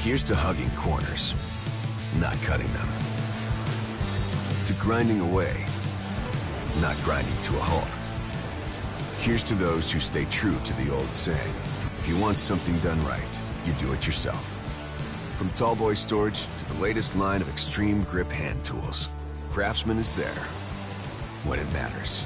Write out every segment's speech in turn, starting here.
Here's to hugging corners, not cutting them. To grinding away, not grinding to a halt. Here's to those who stay true to the old saying, if you want something done right, you do it yourself. From tallboy storage to the latest line of extreme grip hand tools, Craftsman is there when it matters.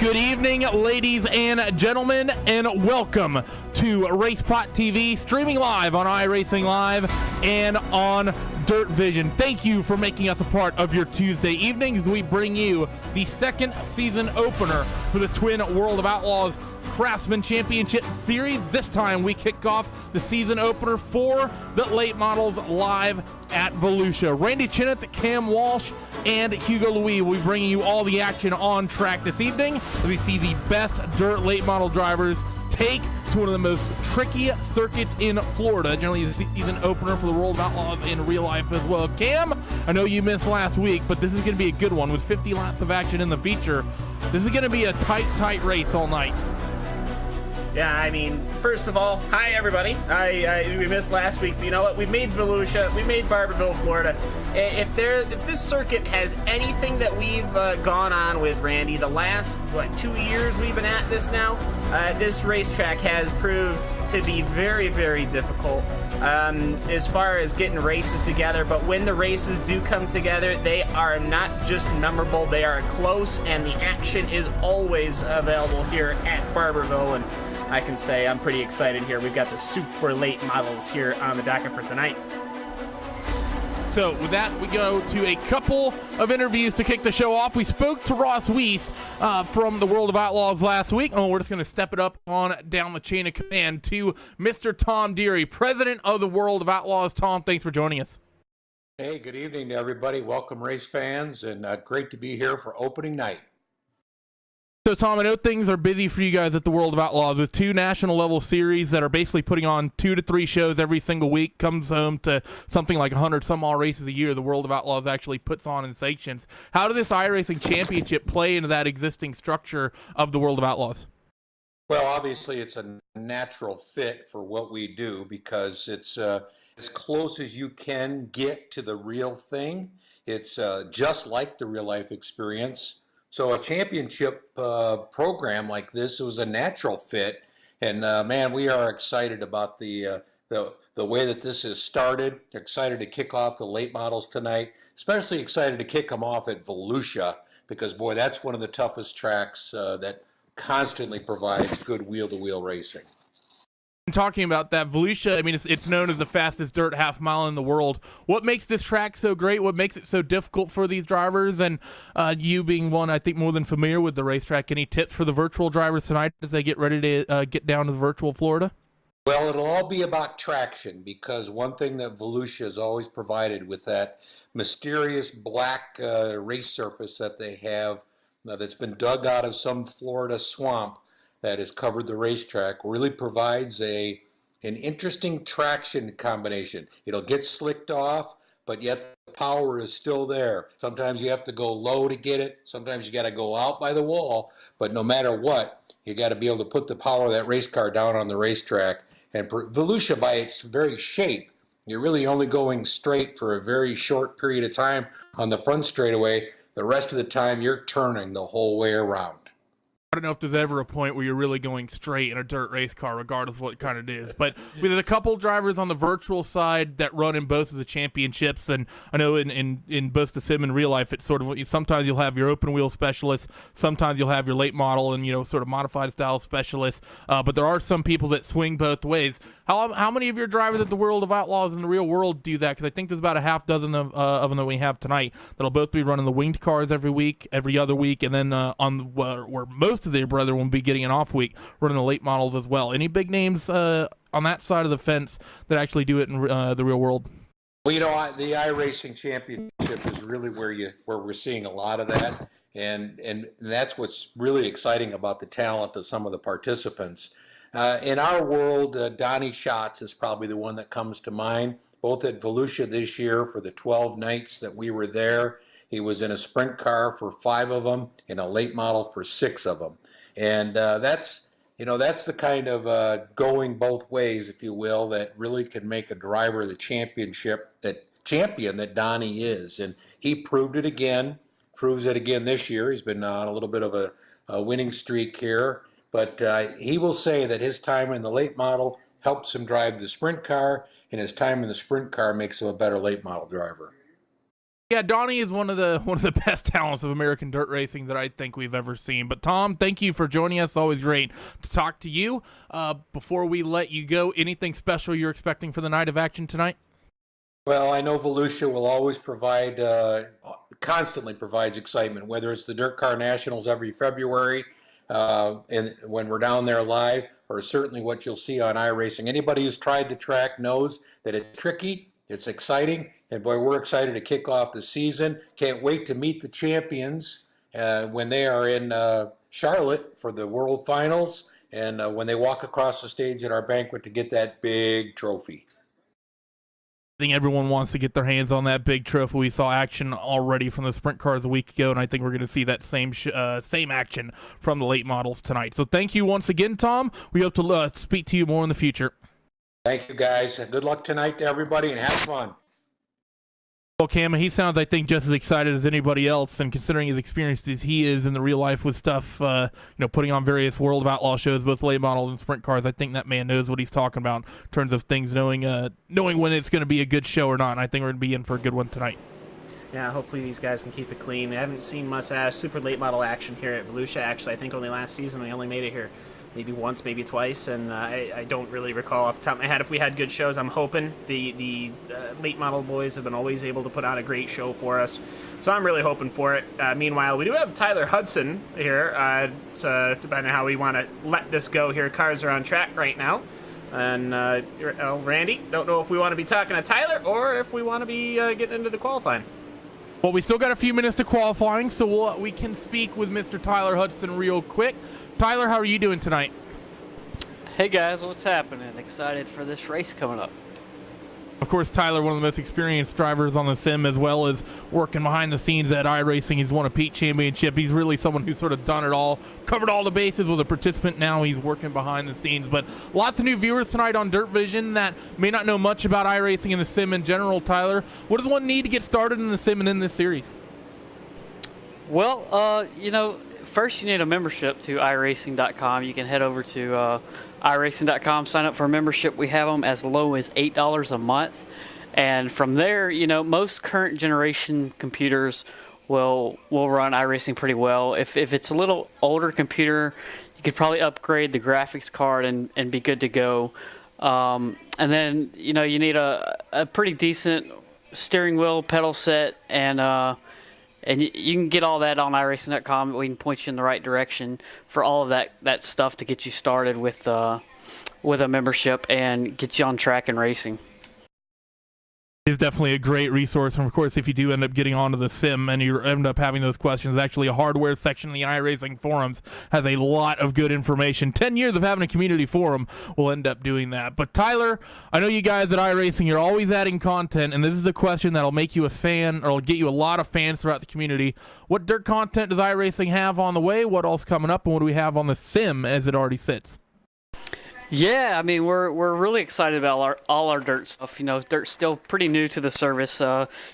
Good evening, ladies and gentlemen, and welcome to RacePot TV, streaming live on iRacing Live and on Dirt Vision. Thank you for making us a part of your Tuesday evening as we bring you the second season opener for the Twin World of Outlaws Craftsman Championship Series. This time we kick off the season opener for the late models live at Volusia. Randy Cheneth, Cam Walsh, and Hugo Louis will be bringing you all the action on track this evening as we see the best dirt late model drivers take to one of the most tricky circuits in Florida. Generally the season opener for the World of Outlaws in real life as well. Cam, I know you missed last week, but this is going to be a good one with 50 laps of action in the feature. This is going to be a tight race all night. Yeah, I mean, first of all, hi everybody. We missed last week, but you know what? We made Volusia, we made Barberville, Florida. If this circuit has anything that we've gone on with, Randy, the last 2 years we've been at this now, this racetrack has proved to be very, very difficult as far as getting races together. But when the races do come together, they are not just memorable; they are close, and the action is always available here at Barberville. And I can say I'm pretty excited here. We've got the super late models here on the docket for tonight. So with that, we go to a couple of interviews to kick the show off. We spoke to Ross Weiss from the World of Outlaws last week. Oh, we're just going to step it up on down the chain of command to Mr. Tom Deery, president of the World of Outlaws. Tom, thanks for joining us. Hey, good evening to everybody. Welcome, race fans, and great to be here for opening night. So, Tom, I know things are busy for you guys at the World of Outlaws with 2 national-level series that are basically putting on 2 to 3 shows every single week. Comes home to something like 100-some-odd races a year the World of Outlaws actually puts on and sanctions. How does this iRacing Championship play into that existing structure of the World of Outlaws? Well, obviously, it's a natural fit for what we do because it's as close as you can get to the real thing. It's just like the real-life experience. So a championship program like this, it was a natural fit, and man, we are excited about the way that this has started. Excited to kick off the late models tonight. Especially excited to kick them off at Volusia because boy, that's one of the toughest tracks that constantly provides good wheel-to-wheel racing. Talking about that, Volusia, I mean, it's known as the fastest dirt half mile in the world. What makes this track so great? What makes it so difficult for these drivers? And you being one, I think, more than familiar with the racetrack, any tips for the virtual drivers tonight as they get ready to get down to the virtual Florida? Well, it'll all be about traction because one thing that Volusia has always provided with that mysterious black race surface that they have that's been dug out of some Florida swamp that has covered the racetrack really provides an interesting traction combination. It'll get slicked off, but yet the power is still there. Sometimes you have to go low to get it. Sometimes you got to go out by the wall. But no matter what, you got to be able to put the power of that race car down on the racetrack. And Volusia, by its very shape, you're really only going straight for a very short period of time on the front straightaway. The rest of the time, you're turning the whole way around. I don't know if there's ever a point where you're really going straight in a dirt race car, regardless of what kind it is. But we had a couple drivers on the virtual side that run in both of the championships, and I know in both the sim and real life, it's sort of sometimes you'll have your open wheel specialist, sometimes you'll have your late model and sort of modified style specialist. But there are some people that swing both ways. How many of your drivers at the World of Outlaws in the real world do that? Because I think there's about a half dozen of them that we have tonight that'll both be running the winged cars every other week, and then on where most of their brother will be getting an off week running the late models as well. Any big names on that side of the fence that actually do it in the real world? Well, the iRacing Championship is really where we're seeing a lot of that, and that's what's really exciting about the talent of some of the participants. In our world, Donnie Schatz is probably the one that comes to mind, both at Volusia this year for the 12 nights that we were there. He was in a sprint car for 5 of them, in a late model for 6 of them. And that's the kind of going both ways, if you will, that really can make a driver the champion that Donnie is. And he proves it again this year. He's been on a little bit of a winning streak here. But he will say that his time in the late model helps him drive the sprint car, and his time in the sprint car makes him a better late model driver. Yeah, Donnie is one of the best talents of American dirt racing that I think we've ever seen. But Tom, thank you for joining us. Always great to talk to you. Before we let you go, anything special you're expecting for the night of action tonight? Well, I know Volusia will always constantly provides excitement, whether it's the Dirt Car Nationals every February, and when we're down there live, or certainly what you'll see on iRacing. Anybody who's tried the track knows that it's tricky, it's exciting, and boy, we're excited to kick off the season. Can't wait to meet the champions when they are in Charlotte for the World Finals, and when they walk across the stage at our banquet to get that big trophy. I think everyone wants to get their hands on that big trophy. We saw action already from the sprint cars a week ago, and I think we're going to see that same action from the late models tonight. So thank you once again, Tom. We hope to speak to you more in the future. Thank you, guys. Good luck tonight to everybody, and have fun. Well, Cam, he sounds, I think, just as excited as anybody else, and considering his experiences he is in the real life with stuff, putting on various World of Outlaw shows, both late model and sprint cars, I think that man knows what he's talking about in terms of things, knowing when it's going to be a good show or not, and I think we're going to be in for a good one tonight. Yeah, hopefully these guys can keep it clean. I haven't seen much super late model action here at Volusia, actually. I think only last season we only made it here maybe once, maybe twice, and I don't really recall off the top of my head if we had good shows. I'm hoping the late model boys have been always able to put on a great show for us, so I'm really hoping for it. Meanwhile, we do have Tyler Hudson here. Depending on how we want to let this go here, cars are on track right now. And Randy, don't know if we want to be talking to Tyler or if we want to be getting into the qualifying. Well, we still got a few minutes to qualifying, so we can speak with Mr. Tyler Hudson real quick. Tyler, how are you doing tonight? Hey guys, what's happening? Excited for this race coming up. Of course, Tyler, one of the most experienced drivers on the sim, as well as working behind the scenes at iRacing. He's won a Pete Championship. He's really someone who's sort of done it all, covered all the bases, with a participant. Now he's working behind the scenes. But lots of new viewers tonight on Dirt Vision that may not know much about iRacing and the sim in general. Tyler, what does one need to get started in the sim and in this series? Well, first you need a membership to iRacing.com. You can head over to iRacing.com, sign up for a membership. We have them as low as $8 a month. And from there, most current generation computers will run iRacing pretty well. If it's a little older computer, you could probably upgrade the graphics card and be good to go. And then, you need a pretty decent steering wheel, pedal set, and you can get all that on iRacing.com. We can point you in the right direction for all of that stuff to get you started with a membership and get you on track and racing. It's definitely a great resource. And of course, if you do end up getting onto the sim and you end up having those questions, actually a hardware section in the iRacing forums has a lot of good information. 10 years of having a community forum will end up doing that. But Tyler, I know you guys at iRacing, you're always adding content, and this is a question that'll make you a fan, or will get you a lot of fans throughout the community. What dirt content does iRacing have on the way? What else coming up? And what do we have on the sim as it already sits? Yeah, I mean we're really excited about all our dirt stuff. You know, dirt's still pretty new to the service,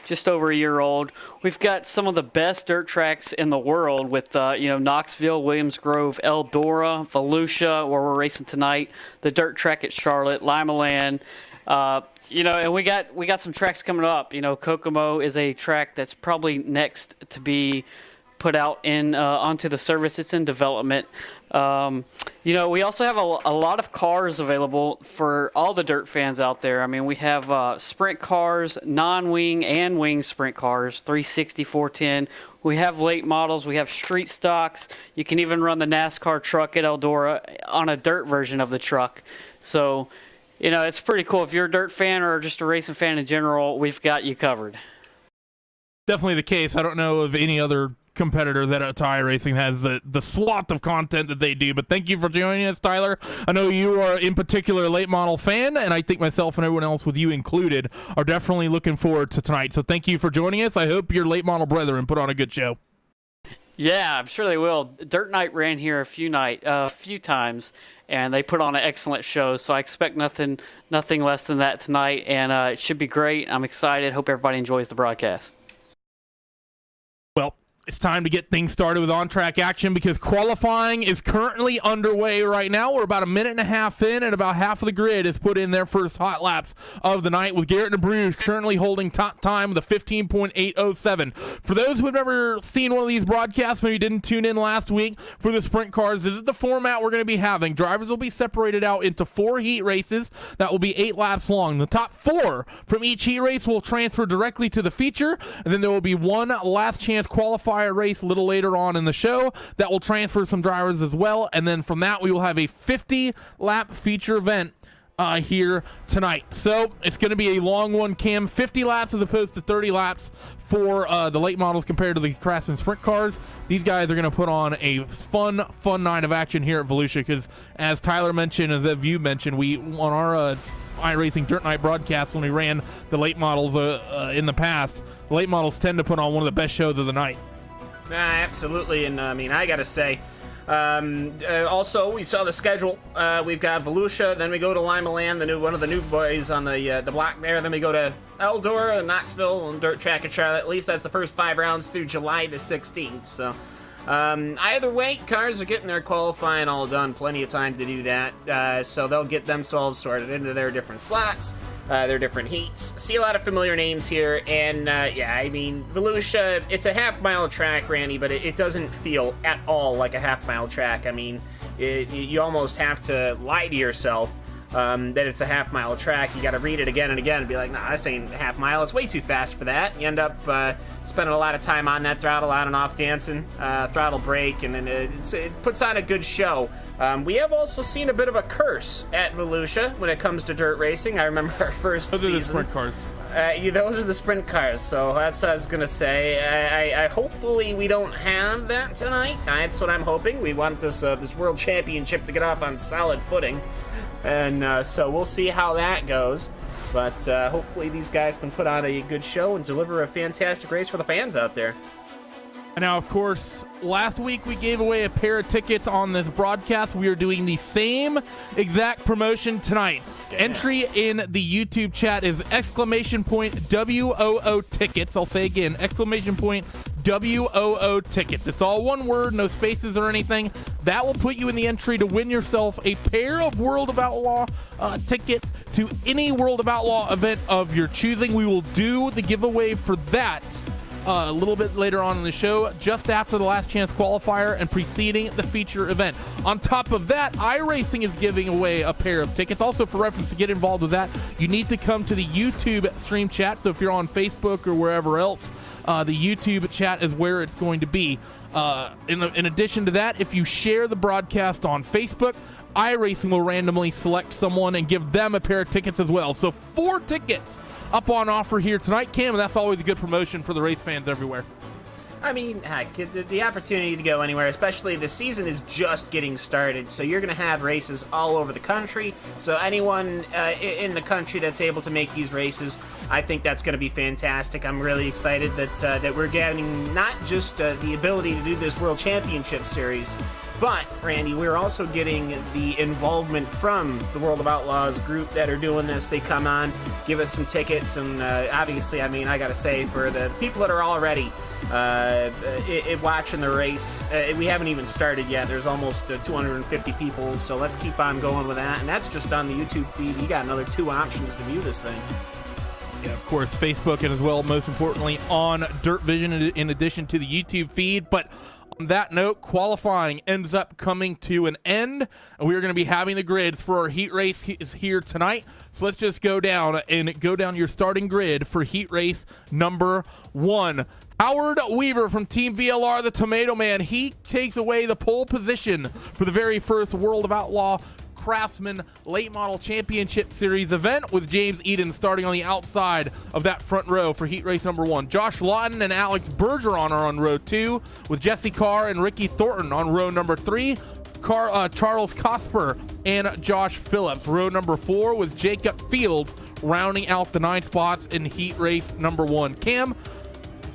just over a year old. We've got some of the best dirt tracks in the world with Knoxville, Williams Grove, Eldora, Volusia, where we're racing tonight. The dirt track at Charlotte, Limaland. And we got some tracks coming up. You know, Kokomo is a track that's probably next to be put out in onto the service. It's in development. We also have a lot of cars available for all the dirt fans out there. I mean, we have sprint cars, non-wing and wing sprint cars, 360, 410. We have late models. We have street stocks. You can even run the NASCAR truck at Eldora on a dirt version of the truck. So, it's pretty cool. If you're a dirt fan or just a racing fan in general, we've got you covered. Definitely the case. I don't know of any other competitor that iRacing has the swath of content that they do, but thank you for joining us, Tyler. I know you are in particular a late model fan, and I think myself and everyone else with you included are definitely looking forward to tonight, so thank you for joining us. I hope your late model brethren put on a good show. Yeah, I'm sure they will. Dirt Night ran here a few times, and they put on an excellent show, so I expect nothing less than that tonight, and it should be great. I'm excited. Hope everybody enjoys the broadcast. Well, it's time to get things started with on-track action because qualifying is currently underway right now. We're about a minute and a half in, and about half of the grid has put in their first hot laps of the night, with Garrett DeBruge currently holding top time with a 15.807. For those who have never seen one of these broadcasts, maybe didn't tune in last week for the sprint cars, this is the format we're going to be having. Drivers will be separated out into 4 heat races that will be 8 laps long. The top 4 from each heat race will transfer directly to the feature, and then there will be one last chance qualifier race a little later on in the show that will transfer some drivers as well, and then from that we will have a 50-lap feature event here tonight. So it's going to be a long one, Cam. 50 laps as opposed to 30 laps for the late models compared to the Craftsman sprint cars. These guys are going to put on a fun night of action here at Volusia because, as Tyler mentioned, as you mentioned, we on our iRacing Dirt Night broadcast when we ran the late models in the past, the late models tend to put on one of the best shows of the night. Absolutely, and I gotta say, also we saw the schedule. We've got Volusia, then we go to Limaland, one of the new boys on the block there. Then we go to Eldora, Knoxville, and Dirt Track at Charlotte. At least that's the first 5 rounds through July the 16th. So either way, cars are getting their qualifying all done. Plenty of time to do that. So they'll get themselves sorted into their different slots. Their different heats. See a lot of familiar names here, and Volusia, it's a half-mile track, Randy, but it doesn't feel at all like a half-mile track. I mean, you almost have to lie to yourself that it's a half-mile track. You got to read it again and again and be like, nah, this ain't a half-mile. It's way too fast for that. You end up spending a lot of time on that throttle, on and off dancing, throttle brake, and then it puts on a good show. We have also seen a bit of a curse at Volusia when it comes to dirt racing. I remember our first season. Those are the sprint cars. Those are the sprint cars, so that's what I was going to say. I hopefully we don't have that tonight. That's what I'm hoping. We want this world championship to get off on solid footing. And so we'll see how that goes. But hopefully these guys can put on a good show and deliver a fantastic race for the fans out there. And now, of course, last week we gave away a pair of tickets on this broadcast. We are doing the same exact promotion tonight. Yeah. Entry in the YouTube chat is !WOO tickets. I'll say again, !WOO tickets. It's all one word, no spaces or anything. That will put you in the entry to win yourself a pair of World of Outlaw tickets to any World of Outlaw event of your choosing. We will do the giveaway for that a little bit later on in the show, just after the last chance qualifier and preceding the feature event. On top of that, iRacing is giving away a pair of tickets. Also, for reference, to get involved with that, you need to come to the YouTube stream chat. So if you're on Facebook or wherever else, the YouTube chat is where it's going to be. In addition to that, if you share the broadcast on Facebook, iRacing will randomly select someone and give them a pair of tickets as well. So 4 tickets up on offer here tonight, Cam, and that's always a good promotion for the race fans everywhere. I mean, heck, the opportunity to go anywhere, especially the season is just getting started, so you're going to have races all over the country. So anyone in the country that's able to make these races, I think that's going to be fantastic. I'm really excited that we're getting not just the ability to do this World Championship Series, But, Randy, we're also getting the involvement from the World of Outlaws group that are doing this. They come on, give us some tickets, and obviously, I mean, I got to say, for the people that are already watching the race, we haven't even started yet. There's almost 250 people, so let's keep on going with that. And that's just on the YouTube feed. You got another 2 options to view this thing. Yeah, of course, Facebook, and as well, most importantly, on Dirt Vision in addition to the YouTube feed. But on that note, qualifying ends up coming to an end, and we are going to be having the grids for our heat race is here tonight. So let's just go down your starting grid for heat race number 1. Howard Weaver from Team VLR, the Tomato Man, he takes away the pole position for the very first World of Outlaw Craftsman Late Model Championship Series event, with James Eden starting on the outside of that front row for heat race number 1. Josh Lawton and Alex Bergeron are on row 2, with Jesse Carr and Ricky Thornton on row number 3. Charles Cosper and Josh Phillips, row number 4, with Jacob Fields rounding out the 9 spots in heat race number 1. Cam,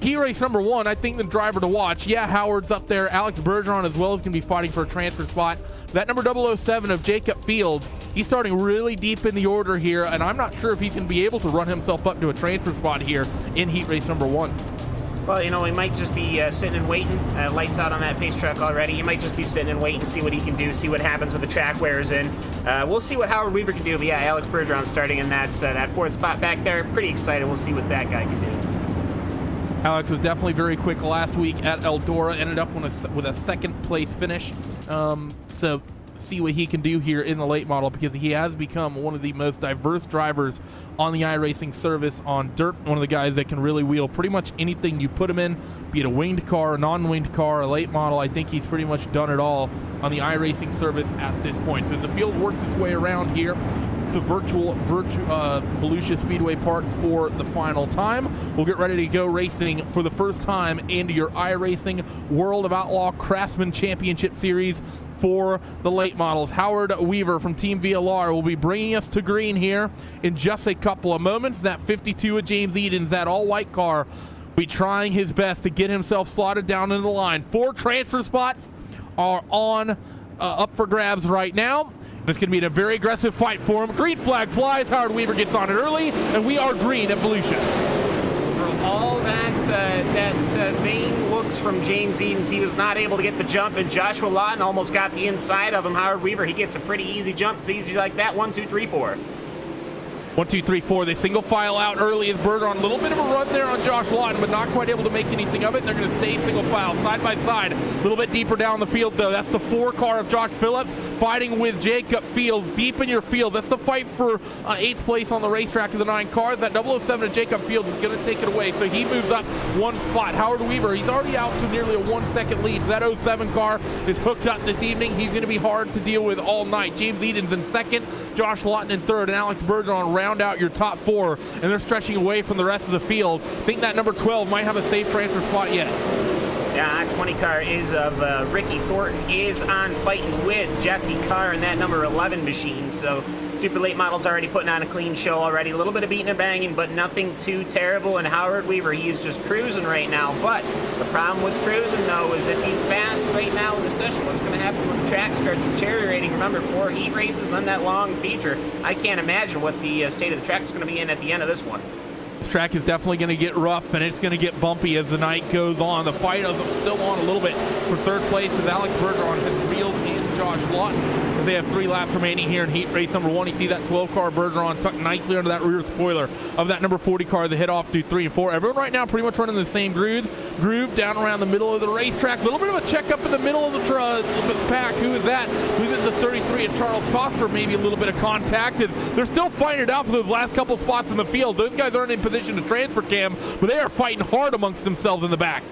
heat race number 1, I think the driver to watch. Yeah, Howard's up there. Alex Bergeron as well is going to be fighting for a transfer spot. That number 007 of Jacob Fields, he's starting really deep in the order here, and I'm not sure if he's going to be able to run himself up to a transfer spot here in heat race number 1. Well, you know, he might just be sitting and waiting. Lights out on that pace truck already. He might just be sitting and waiting, see what he can do, see what happens when the track wears in. We'll see what Howard Weaver can do. But yeah, Alex Bergeron starting in that 4th spot back there. Pretty excited. We'll see what that guy can do. Alex was definitely very quick last week at Eldora, ended up with a 2nd place finish. So see what he can do here in the late model, because he has become one of the most diverse drivers on the iRacing service on dirt. One of the guys that can really wheel pretty much anything you put him in, be it a winged car, a non-winged car, a late model. I think he's pretty much done it all on the iRacing service at this point. So as the field works its way around here, the virtual Volusia Speedway Park for the final time, we'll get ready to go racing for the first time into your iRacing World of Outlaw Craftsman Championship Series for the late models. Howard Weaver from Team VLR will be bringing us to green here in just a couple of moments. That 52 of James Eden's, that all-white car, will be trying his best to get himself slotted down in the line. 4 transfer spots are on up for grabs right now. It's going to be a very aggressive fight for him. Green flag flies. Howard Weaver gets on it early, and we are green at Volusia. For all that vain looks from James Edens, he was not able to get the jump, and Joshua Lawton almost got the inside of him. Howard Weaver, he gets a pretty easy jump. It's easy like that. 1, 2, 3, 4. 1, 2, 3, 4. They single file out early as Bergeron. A little bit of a run there on Josh Lawton, but not quite able to make anything of it. They're going to stay single file, side by side. A little bit deeper down the field, though. That's the 4 car of Josh Phillips fighting with Jacob Fields deep in your field. That's the fight for 8th place on the racetrack of the 9 cars. That 007 of Jacob Fields is going to take it away, so he moves up 1 spot. Howard Weaver, he's already out to nearly a 1-second lead. So that 07 car is hooked up this evening. He's going to be hard to deal with all night. James Eden's in 2nd, Josh Lawton in 3rd, and Alex Bergeron round out your top 4, and they're stretching away from the rest of the field. I think that number 12 might have a safe transfer spot yet. Yeah, 20 car is of Ricky Thornton is on fighting with Jesse Carr in that number 11 machine. So Super Late Model's already putting on a clean show already. A little bit of beating and banging, but nothing too terrible. And Howard Weaver, he is just cruising right now. But the problem with cruising, though, is if he's fast right now in the session, what's going to happen when the track starts deteriorating? Remember, 4 heat races, then that long feature. I can't imagine what the state of the track is going to be in at the end of this one. This track is definitely going to get rough, and it's going to get bumpy as the night goes on. The fight is still on a little bit for 3rd place as Alex Bergeron has reeled in Josh Lawton. They have 3 laps remaining here in heat race number 1. You see that 12 car Bergeron tucked nicely under that rear spoiler of that number 40 car that hit off to 3 and 4. Everyone right now pretty much running the same groove down around the middle of the racetrack. A little bit of a check up in the middle of the pack. Who is that? We've got the 33 of Charles Cosper, maybe a little bit of contact. They're still fighting it out for those last couple spots in the field. Those guys aren't in position to transfer, Cam, but they are fighting hard amongst themselves in the back.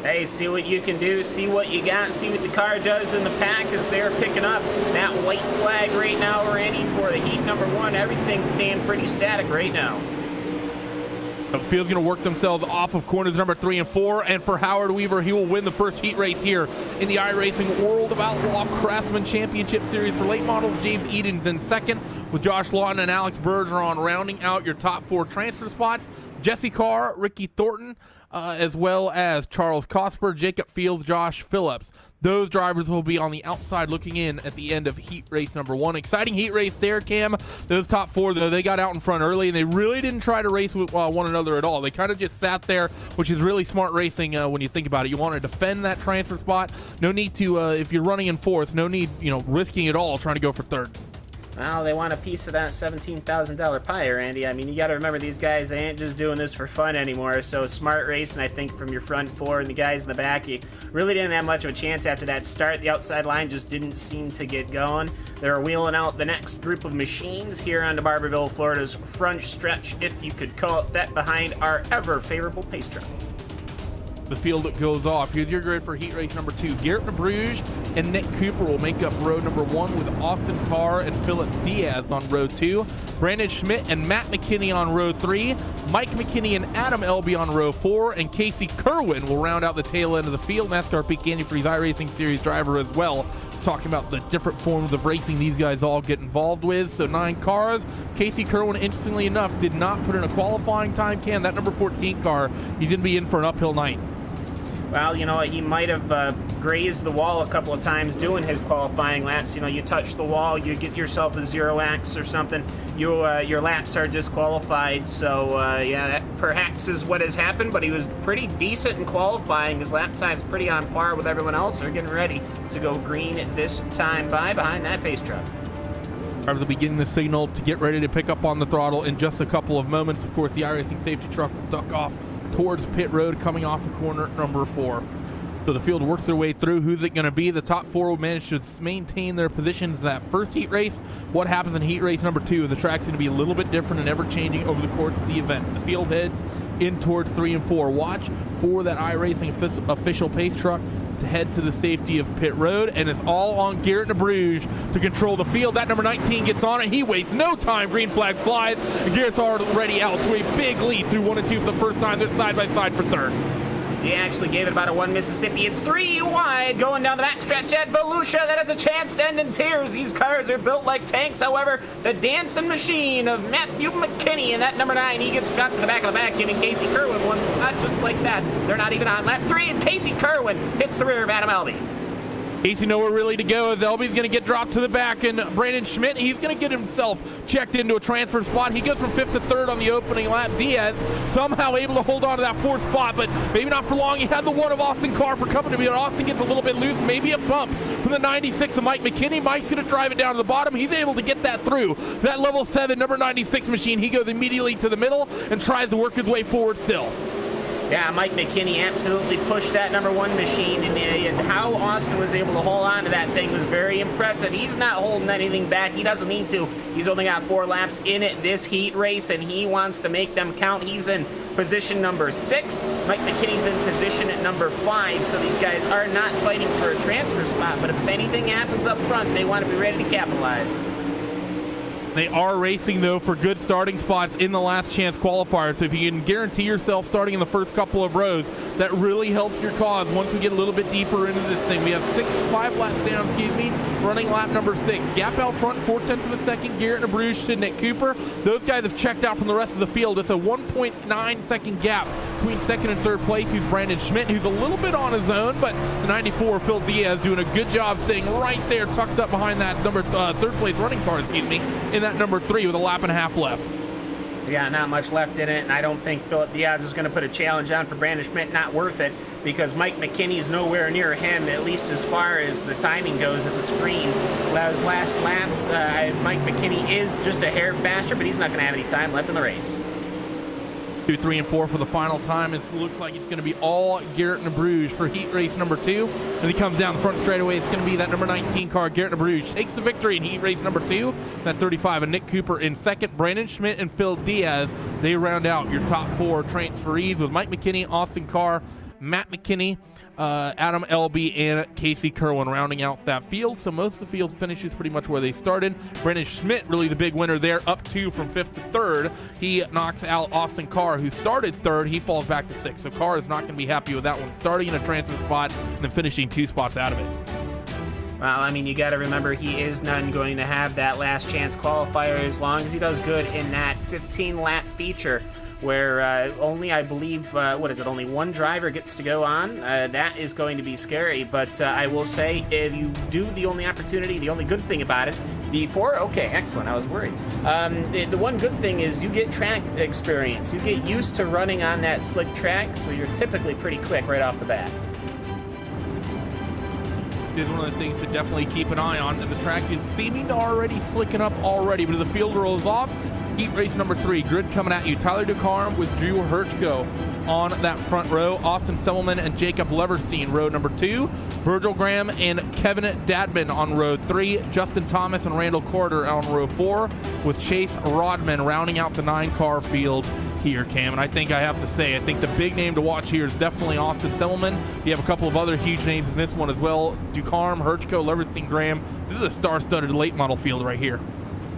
Hey, see what you can do, see what you got, see what the car does in the pack as they're picking up that white flag right now, Randy, for the heat number 1. Everything's staying pretty static right now. The field's going to work themselves off of corners number 3 and 4, and for Howard Weaver, he will win the first heat race here in the iRacing World of Outlaw Craftsman Championship Series for late models. James Eden's in 2nd, with Josh Lawton and Alex Bergeron rounding out your top 4 transfer spots. Jesse Carr, Ricky Thornton as well as Charles Cosper, Jacob Fields, Josh Phillips. Those drivers will be on the outside looking in at the end of heat race number 1. Exciting heat race there, Cam. Those top 4, though, they got out in front early, and they really didn't try to race with one another at all. They kind of just sat there, which is really smart racing when you think about it. You want to defend that transfer spot. No need to, if you're running in 4th, no need, risking it all trying to go for 3rd. Well, they want a piece of that $17,000 pie, Randy. I mean, you got to remember these guys, they ain't just doing this for fun anymore. So smart racing, I think, from your front 4 and the guys in the back. You really didn't have much of a chance after that start. The outside line just didn't seem to get going. They're wheeling out the next group of machines here onto Barberville, Florida's front stretch, if you could call it that, behind our ever favorable pace truck. The field goes off. Here's your grid for heat race number 2. Garrett Bruges and Nick Cooper will make up row number 1 with Austin Carr and Philip Diaz on row 2. Brandon Schmidt and Matt McKinney on row 3. Mike McKinney and Adam Elby on row 4. And Casey Kerwin will round out the tail end of the field. NASCAR Peak Antifreeze iRacing Series driver as well. Talking about the different forms of racing these guys all get involved with. So 9 cars. Casey Kerwin, interestingly enough, did not put in a qualifying time. Cam, that number 14 car, he's going to be in for an uphill night. Well, he might have grazed the wall a couple of times doing his qualifying laps. You touch the wall, you get yourself a 0x or something, your laps are disqualified. So, that perhaps is what has happened, but he was pretty decent in qualifying. His lap time's pretty on par with everyone else. They're getting ready to go green this time behind that pace truck. They'll be getting the signal to get ready to pick up on the throttle in just a couple of moments. Of course, the iRacing safety truck will duck off towards pit road coming off the corner number 4. So the field works their way through. Who's it going to be? The top 4 will manage to maintain their positions that first heat race. What happens in heat race number 2? The track's going to be a little bit different and ever changing over the course of the event. The field heads in towards 3 and 4. Watch for that iRacing official pace truck to head to the safety of pit road, and it's all on Garrett Bruges to control the field. That number 19 gets on it. He wastes no time. Green flag flies, and Garrett's already out to a big lead through 1 and 2 for the first time. They're side by side for 3rd. He actually gave it about a 1 Mississippi. It's 3 wide going down the back stretch at Volusia. That has a chance to end in tears. These cars are built like tanks. However, the dancing machine of Matthew McKinney and that number 9, he gets dropped to the back of the back, giving Casey Kerwin one spot just like that. They're not even on lap 3, and Casey Kerwin hits the rear of Adam Elby. Casey nowhere really to go as Elby's going to get dropped to the back, and Brandon Schmidt, he's going to get himself checked into a transfer spot. He goes from 5th to 3rd on the opening lap. Diaz somehow able to hold on to that 4th spot, but maybe not for long. He had the one of Austin Carr for company, but Austin gets a little bit loose, maybe a bump from the 96 of Mike McKinney. Mike's going to drive it down to the bottom. He's able to get that through. That level 7, number 96 machine, he goes immediately to the middle and tries to work his way forward still. Yeah, Mike McKinney absolutely pushed that number 1 machine, and how Austin was able to hold on to that thing was very impressive. He's not holding anything back. He doesn't need to. He's only got 4 laps in it this heat race, and he wants to make them count. He's in position number 6. Mike McKinney's in position at number 5, so these guys are not fighting for a transfer spot, but if anything happens up front, they want to be ready to capitalize. They are racing, though, for good starting spots in the last chance qualifier. So if you can guarantee yourself starting in the first couple of rows, that really helps your cause once we get a little bit deeper into this thing. We have 5 laps down, running lap number 6. Gap out front, 4/10 of a second. Garrett Bruges to Nick Cooper. Those guys have checked out from the rest of the field. It's a 1.9 second gap between 2nd and 3rd place. Who's Brandon Schmidt, who's a little bit on his own, but the 94 Phil Diaz doing a good job staying right there, tucked up behind that number 3rd place running car, in that number 3 with a lap and a half left. Yeah, not much left in it, and I don't think Philip Diaz is going to put a challenge on for Brandon Schmidt. Not worth it, because Mike McKinney's nowhere near him, at least as far as the timing goes at the screens. Those last laps, Mike McKinney is just a hair faster, but he's not going to have any time left in the race. 2, 3, and 4 for the final time. It looks like it's going to be all Garrett Bruges for heat race number 2. And he comes down the front straightaway. It's going to be that number 19 car. Garrett Bruges takes the victory in heat race number 2. That 35 and Nick Cooper in 2nd. Brandon Schmidt and Phil Diaz, they round out your top 4 transferees with Mike McKinney, Austin Carr, Matt McKinney, Adam Elby, and Casey Kerwin rounding out that field. So most of the field finishes pretty much where they started. Brandon Schmidt really the big winner there, up 2 from 5th to 3rd. He knocks out Austin Carr, who started 3rd. He falls back to 6th. So Carr is not going to be happy with that one, starting in a transfer spot and then finishing 2 spots out of it. Well, I mean, you got to remember he is not going to have that last chance qualifier as long as he does good in that 15-lap feature. where only, I believe, only one driver gets to go on. That is going to be scary, but I will say, if you do the only good thing about it, okay, excellent, I was worried. The one good thing is you get track experience. You get used to running on that slick track, so you're typically pretty quick right off the bat. Is one of the things to definitely keep an eye on. The track is seeming to already slicken up already, but as the field rolls off, heat race number 3, grid coming at you. Tyler DeCarm with Drew Hirschko on that front row. Austin Semmelman and Jacob Leverstein, row number 2. Virgil Graham and Kevin Dadman on row 3. Justin Thomas and Randall Corder on row 4, with Chase Rodman rounding out the 9-car field here, Cam. And I have to say, I think the big name to watch here is definitely Austin Semmelman. You have a couple of other huge names in this one as well. DeCarm, Hirschko, Leverstein, Graham. This is a star-studded late model field right here.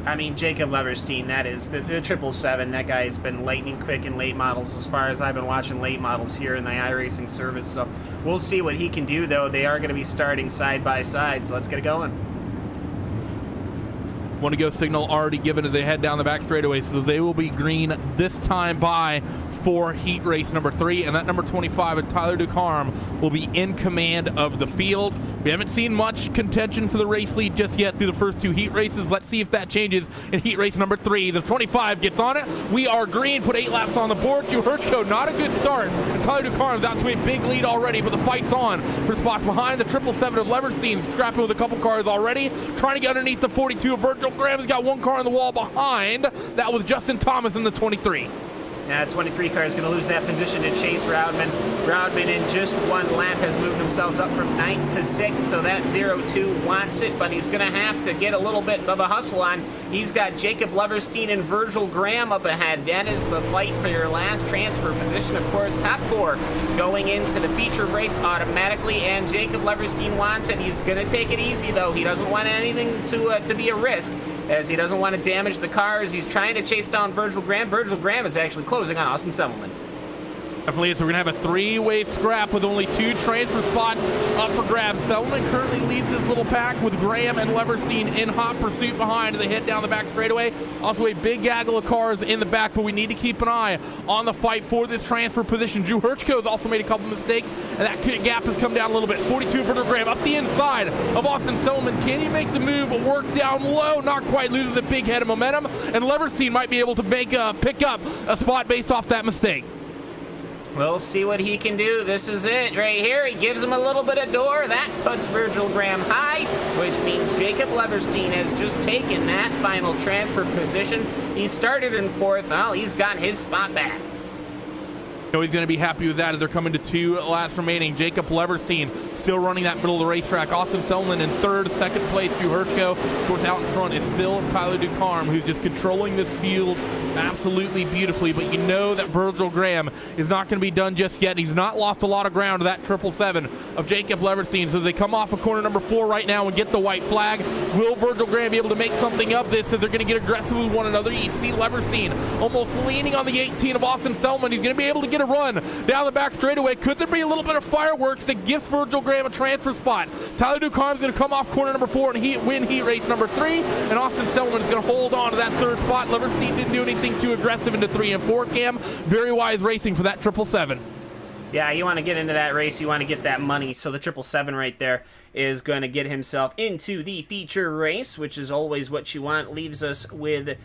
I mean, Jacob Leverstein, that is the 777. That guy's been lightning quick in late models as far as I've been watching late models here in the iRacing service. So we'll see what he can do, though. They are going to be starting side by side, so let's get it going. Want to go signal already given as they head down the back straightaway, so they will be green this time by for heat race number 3, and that number 25 of Tyler DeCarm will be in command of the field. We haven't seen much contention for the race lead just yet through the first 2 heat races. Let's see if that changes in heat race number 3. The 25 gets on it. We are green, put 8 laps on the board. Drew Hirschko, not a good start, and Tyler DeCarm's out to a big lead already, but the fight's on for spots behind. The 777 of Leverstein's scrapping with a couple cars already, trying to get underneath the 42 of Virgil Graham. Has got 1 car on the wall behind. That was Justin Thomas in the 23. Now, 23 car is going to lose that position to Chase Rodman. Rodman in just 1 lap has moved himself up from 9th to 6th, so that 0-2 wants it, but he's going to have to get a little bit of a hustle on. He's got Jacob Leverstein and Virgil Graham up ahead. That is the fight for your last transfer position. Of course, top 4 going into the feature race automatically, and Jacob Leverstein wants it. He's going to take it easy, though. He doesn't want anything to be a risk, as he doesn't want to damage the cars. He's trying to chase down Virgil Graham. Virgil Graham is actually closing on Austin Semmelman. Definitely, so we're going to have a 3-way scrap with only 2 transfer spots up for grabs. Semmelman currently leads this little pack with Graham and Leverstein in hot pursuit behind as they head down the back straightaway. Also a big gaggle of cars in the back, but we need to keep an eye on the fight for this transfer position. Drew Hirschko has also made a couple mistakes, and that gap has come down a little bit. 42 for Graham up the inside of Austin Semmelman. Can he make the move? Work down low, not quite, loses a big head of momentum, and Leverstein might be able to pick up a spot based off that mistake. We'll see what he can do. This is it right here. He gives him a little bit of door. That puts Virgil Graham high, which means Jacob Leverstein has just taken that final transfer position. He started in 4th. Well, he's got his spot back. You know he's going to be happy with that as they're coming to 2 laps remaining. Jacob Leverstein still running that middle of the racetrack. Austin Semmelman in 3rd, 2nd place. Drew Hirschko, of course, out in front is still Tyler DeCarm, who's just controlling this field absolutely beautifully. But you know that Virgil Graham is not going to be done just yet. He's not lost a lot of ground to that 777 of Jacob Leverstein. So as they come off of corner number 4 right now and get the white flag, will Virgil Graham be able to make something of this as they're going to get aggressive with one another? You see Leverstein almost leaning on the 18 of Austin Semmelman. He's going to be able to get a run down the back straightaway. Could there be a little bit of fireworks that gives Virgil Graham a transfer spot? Tyler DeCarm's going to come off corner number 4 and win heat race number 3, and Austin Semmelman is going to hold on to that 3rd spot. Leverstein didn't do anything too aggressive into 3 and 4, Cam. Very wise racing for that 777. Yeah, you want to get into that race. You want to get that money. So the 777 right there is going to get himself into the feature race, which is always what you want. Leaves us with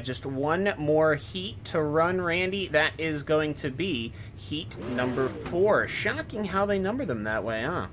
just 1 more heat to run, Randy. That is going to be heat number 4. Shocking how they number them that way, huh?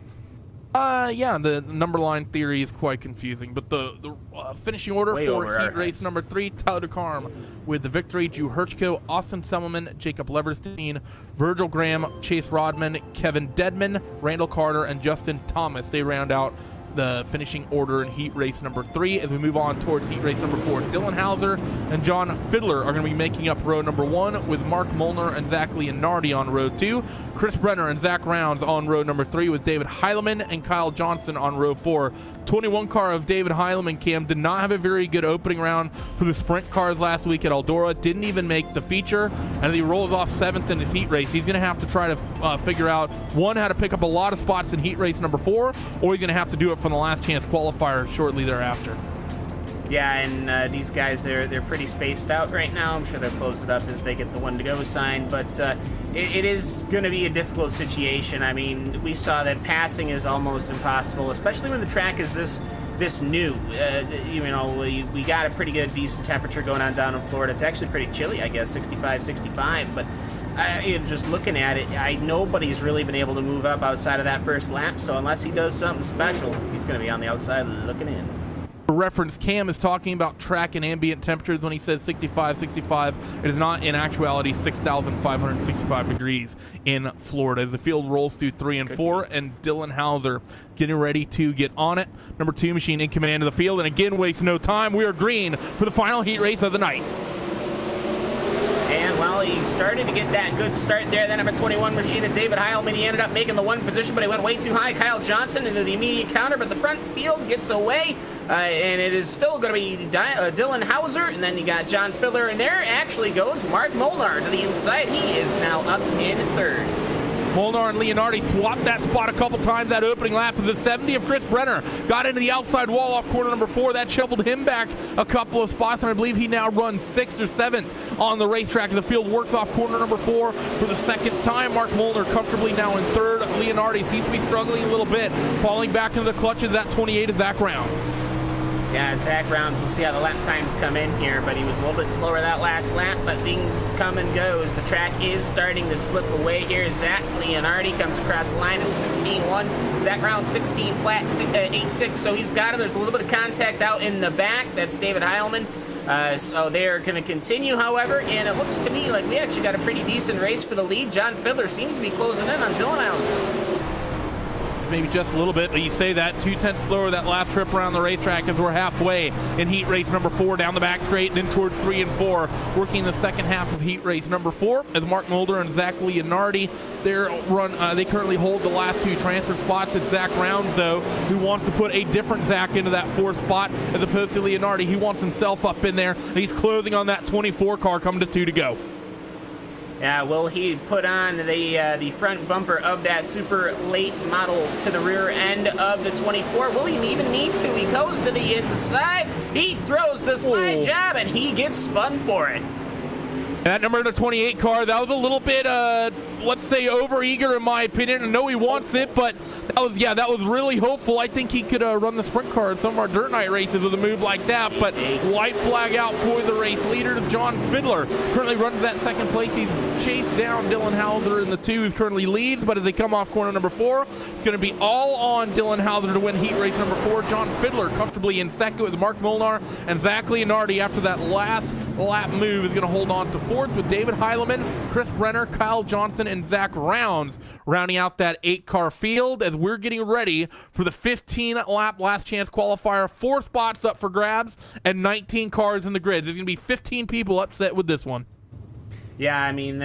Yeah, the number line theory is quite confusing, but the finishing order Way for over our heat race heads. number 3, Tyler DeCarm with the victory. Drew Hirschko, Austin Semmelman, Jacob Leverstein, Virgil Graham, Chase Rodman, Kevin Dedman, Randall Carter, and Justin Thomas. They round out the finishing order in heat race number 3. As we move on towards heat race number 4, Dylan Hauser and John Fiddler are going to be making up row number 1, with Mark Molnar and Zach Leonardi on row 2. Chris Brenner and Zach Rounds on row number 3, with David Heileman and Kyle Johnson on row 4. 21 car of David Heileman, Cam, did not have a very good opening round for the sprint cars last week at Eldora. Didn't even make the feature, and he rolls off 7th in his heat race. He's going to have to try to figure out, 1, how to pick up a lot of spots in heat race number 4, or he's going to have to do it from the last chance qualifier shortly thereafter. Yeah, and these guys, they're pretty spaced out right now. I'm sure they'll close it up as they get the one to go sign, but it is going to be a difficult situation. I mean, we saw that passing is almost impossible, especially when the track is this new. You know, we got a pretty good, decent temperature going on down in Florida. It's actually pretty chilly, I guess, 65, 65, but just looking at it, nobody's really been able to move up outside of that first lap, so unless he does something special, he's going to be on the outside looking in. For reference, Cam is talking about track and ambient temperatures when he says 65, 65. It is not in actuality 6,565 degrees in Florida as the field rolls through 3 and 4, and Dylan Hauser getting ready to get on it. Number 2 machine in command of the field, and again, waste no time. We are green for the final heat race of the night. And well, he started to get that good start there. That number 21 machine of David Heilman, he ended up making the 1 position, but he went way too high. Kyle Johnson into the immediate counter, but the front field gets away. And it is still going to be Dylan Hauser, and then you got John Filler, and there actually goes Mark Molnar to the inside. He is now up in 3rd. Molnar and Leonardi swapped that spot a couple times that opening lap of the 70 of Chris Brenner. Got into the outside wall off corner number 4. That shuffled him back a couple of spots, and I believe he now runs 6th or 7th on the racetrack. The field works off corner number 4 for the second time. Mark Molnar comfortably now in 3rd. Leonardi seems to be struggling a little bit, falling back into the clutches. That 28 is Zach Rounds. Yeah, Zach Rounds, we'll see how the lap times come in here, but he was a little bit slower that last lap, but things come and goes. The track is starting to slip away here. Zach Leonardi comes across the line as a 16-1. Zach Rounds 16 flat, 8-6, so he's got him. There's a little bit of contact out in the back. That's David Heilman. So they're going to continue, however, and it looks to me like we actually got a pretty decent race for the lead. John Fidler seems to be closing in on Dylan Hauser. Maybe just a little bit, but you say that 2/10 slower that last trip around the racetrack as we're halfway in heat race number 4 down the back straight and then towards 3 and 4, working the second half of heat race number 4 as Mark Mulder and Zach Leonardi. They currently hold the last 2 transfer spots. It's Zach Rounds, though, who wants to put a different Zach into that 4th spot as opposed to Leonardi. He wants himself up in there. He's closing on that 24 car coming to 2 to go. Will he put on the front bumper of that super late model to the rear end of the 24? Will he even need to? He goes to the inside. He throws the slide job, and he gets spun for it. That number 28 car, that was a little bit, let's say, over-eager in my opinion. I know he wants it, but that was really hopeful. I think he could run the sprint car in some of our dirt night races with a move like that, but white flag out for the race leaders. John Fidler currently runs that second place. He's chased down Dylan Hauser in the 2, who currently leads, but as they come off corner number 4, it's going to be all on Dylan Hauser to win heat race number 4. John Fidler comfortably in second with Mark Molnar, and Zach Leonardi after that last lap move is going to hold on to 4th with David Heileman, Chris Brenner, Kyle Johnson, and Zach Rounds rounding out that 8-car field as we're getting ready for the 15-lap last chance qualifier. 4 spots up for grabs and 19 cars in the grid. There's going to be 15 people upset with this one. Yeah, I mean,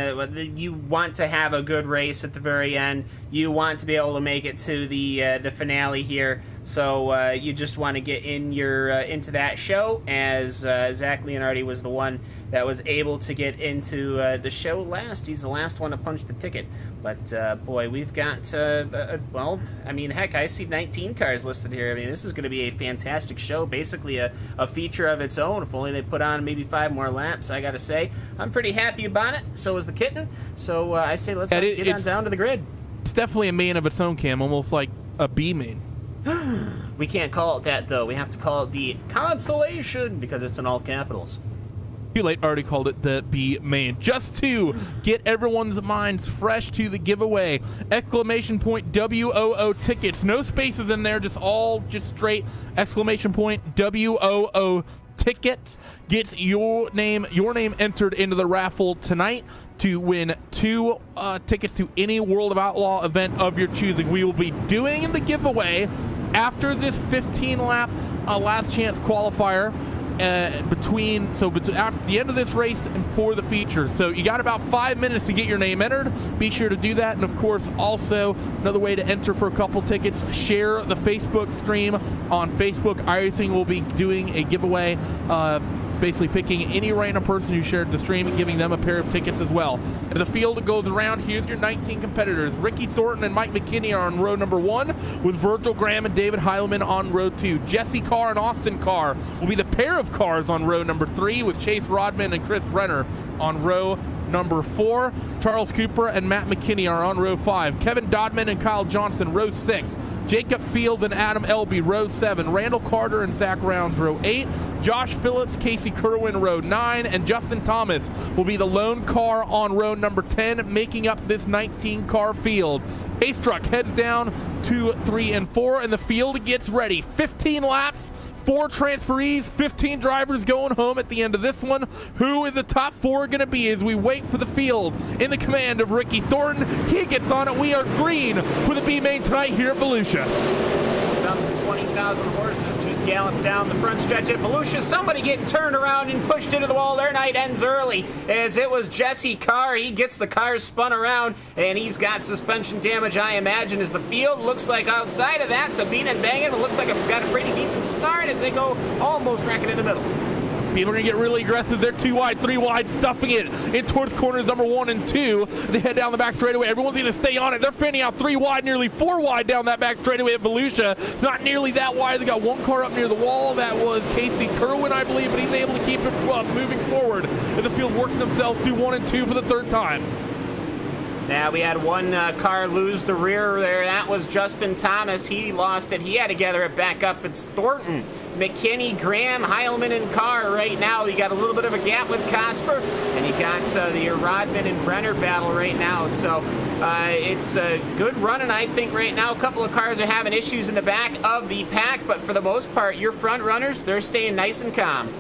you want to have a good race at the very end. You want to be able to make it to the finale here. So you just want to get in into that show, as Zach Leonardi was the one that was able to get into the show last. He's the last one to punch the ticket. But boy, we've got well, I mean, heck, I see 19 cars listed here. I mean, this is going to be a fantastic show, basically a feature of its own. If only they put on maybe 5 more laps, I got to say, I'm pretty happy about it. So is the kitten. So I say let's get on down to the grid. It's definitely a main of its own, Cam, almost like a B main. We can't call it that, though. We have to call it the Consolation because it's in all capitals. Too late, already called it the B main. Just to get everyone's minds fresh to the giveaway, exclamation point WOO tickets. No spaces in there, just straight exclamation point WOO tickets. Gets your name entered into the raffle tonight to win 2 tickets to any World of Outlaw event of your choosing. We will be doing the giveaway after this 15-lap last chance qualifier after the end of this race and for the feature. So you got about 5 minutes to get your name entered. Be sure to do that. And of course, also another way to enter for a couple tickets, share the Facebook stream on Facebook. iRacing will be doing a giveaway basically picking any random person who shared the stream and giving them a pair of tickets as well. As the field goes around, here's your 19 competitors. Ricky Thornton and Mike McKinney are on row number 1, with Virgil Graham and David Heilman on row 2. Jesse Carr and Austin Carr will be the pair of cars on row number 3, with Chase Rodman and Chris Brenner on row number 4. Charles Cooper and Matt McKinney are on row 5. Kevin Dodman and Kyle Johnson, row 6. Jacob Fields and Adam Elby, row 7. Randall Carter and Zach Rounds, row 8. Josh Phillips, Casey Kerwin, row 9. And Justin Thomas will be the lone car on row number 10, making up this 19-car field. Ace Truck heads down 2, 3, and 4, and the field gets ready. 15 laps, 4 transferees, 15 drivers going home at the end of this one. Who is the top 4 going to be as we wait for the field in the command of Ricky Thornton? He gets on it. We are green for the B main tonight here at Volusia. Some 20,000 horses just galloped down the front stretch at Volusia. Somebody getting turned around and pushed into the wall. Their night ends early, as it was Jesse Carr. He gets the car spun around, and he's got suspension damage, I imagine, as the field looks like outside of that. Sabine and Bangin, it looks like I've got a pretty decent start as they go almost wrecking in the middle. People are going to get really aggressive. They're 2 wide, 3 wide, stuffing it in towards corners number 1 and 2. They head down the back straightaway. Everyone's going to stay on it. They're fanning out 3 wide, nearly 4 wide down that back straightaway at Volusia. It's not nearly that wide. They got 1 car up near the wall. That was Casey Kerwin, I believe, but he's able to keep it moving forward as the field works themselves through 1 and 2 for the 3rd time. Now we had 1 car lose the rear there. That was Justin Thomas. He lost it. He had to gather it back up. It's Thornton, McKinney, Graham, Heilman, and Carr right now. You got a little bit of a gap with Casper, and you got the Rodman and Brenner battle right now. So it's a good running, I think, right now. A couple of cars are having issues in the back of the pack, but for the most part, your front runners, they're staying nice and calm.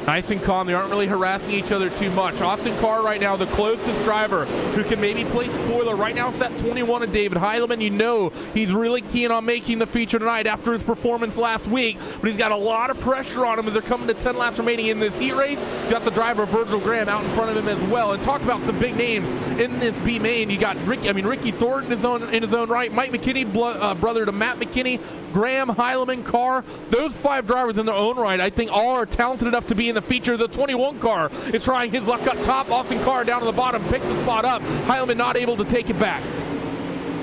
Nice and calm. They aren't really harassing each other too much. Austin Carr right now, the closest driver who can maybe play spoiler. Right now it's that 21 of David Heilman. You know he's really keen on making the feature tonight after his performance last week, but he's got a lot of pressure on him as they're coming to 10 laps remaining in this heat race. He's got the driver Virgil Graham out in front of him as well. And talk about some big names in this B main. You got Ricky Thornton in his own right, Mike McKinney, brother to Matt McKinney, Graham, Heilman, Carr. Those 5 drivers in their own right, I think all are talented enough to be in the feature. The 21 car is trying his luck up top. Austin Carr down to the bottom, picked the spot up. Heilman not able to take it back.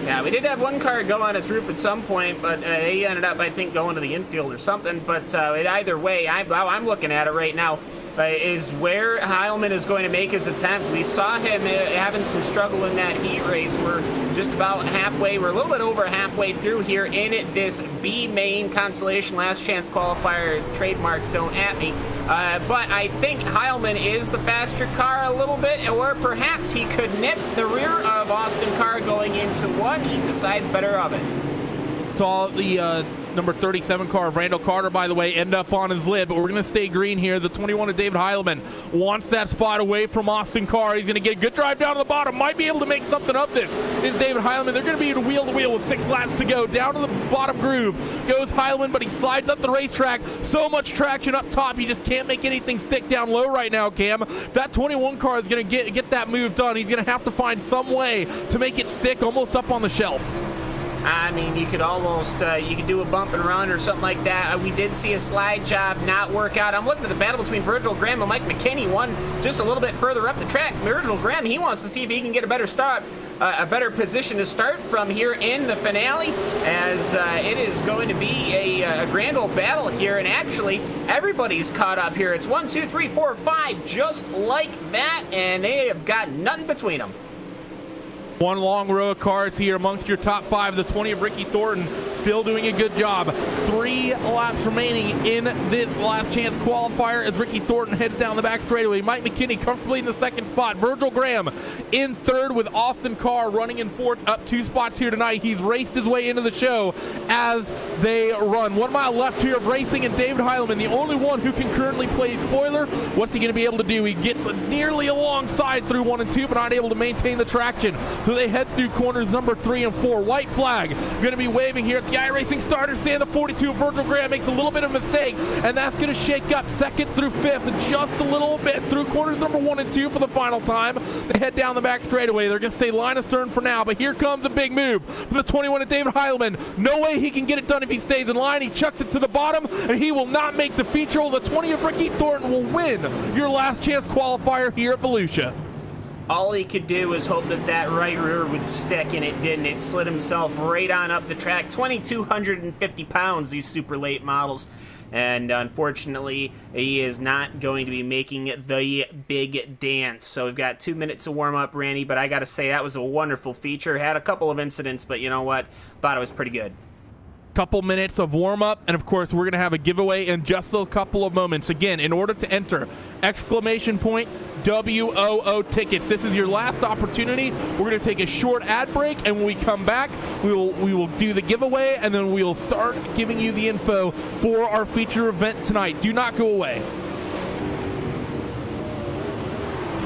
Yeah, we did have 1 car go on its roof at some point, but they ended up, I think, going to the infield or something. But either way, how I'm looking at it right now is where Heilman is going to make his attempt. We saw him having some struggle in that heat race. We're just about halfway. We're a little bit over halfway through here in this B main Consolation Last Chance Qualifier trademark. Don't at me. But I think Heilman is the faster car a little bit, or perhaps he could nip the rear of Austin Carr going into 1. He decides better of it. Saw the number 37 car of Randall Carter, by the way, end up on his lid, but we're going to stay green here. The 21 of David Heilman wants that spot away from Austin Carr. He's going to get a good drive down to the bottom. Might be able to make something of this. Is David Heilman. They're going to be wheel to wheel with 6 laps to go. Down to the bottom groove goes Heilman, but he slides up the racetrack. So much traction up top, he just can't make anything stick down low right now, Cam. That 21 car is going to get that move done. He's going to have to find some way to make it stick almost up on the shelf. I mean, you could almost, you could do a bump and run or something like that. We did see a slide job not work out. I'm looking at the battle between Virgil Graham and Mike McKinney, one just a little bit further up the track. Virgil Graham, he wants to see if he can get a better start, a better position to start from here in the finale, as it is going to be a grand old battle here. And actually, everybody's caught up here. It's 1, 2, 3, 4, 5, just like that, and they have got nothing between them. 1 long row of cars here amongst your top 5. The 20 of Ricky Thornton still doing a good job. 3 laps remaining in this last chance qualifier as Ricky Thornton heads down the back straightaway. Mike McKinney comfortably in the 2nd spot. Virgil Graham in 3rd with Austin Carr running in 4th, up 2 spots here tonight. He's raced his way into the show as they run. 1 mile left here of racing, and David Heilman, the only one who can currently play spoiler. What's he going to be able to do? He gets nearly alongside through 1 and 2, but not able to maintain the traction. So they head through corners number 3 and 4. White flag going to be waving here at the The iRacing starters stay in the 42. Virgil Graham makes a little bit of a mistake, and that's going to shake up second through fifth just a little bit through corners number 1 and 2 for the final time. They head down the back straightaway. They're going to stay line astern for now, but here comes a big move for the 21 of David Heilman. No way he can get it done if he stays in line. He chucks it to the bottom, and he will not make the feature. The 20 of Ricky Thornton will win your last chance qualifier here at Volusia. All he could do was hope that that right rear would stick, and it didn't. It slid himself right on up the track. 2,250 pounds, these super late models. And unfortunately, he is not going to be making the big dance. So we've got 2 minutes of warm-up, Randy, but I got to say, that was a wonderful feature. Had a couple of incidents, but you know what? Thought it was pretty good. Couple minutes of warm-up, and of course, we're going to have a giveaway in just a couple of moments. Again, in order to enter, exclamation point, WOO tickets. This is your last opportunity. We're going to take a short ad break, and when we come back, we will do the giveaway, and then we'll start giving you the info for our feature event tonight. Do not go away.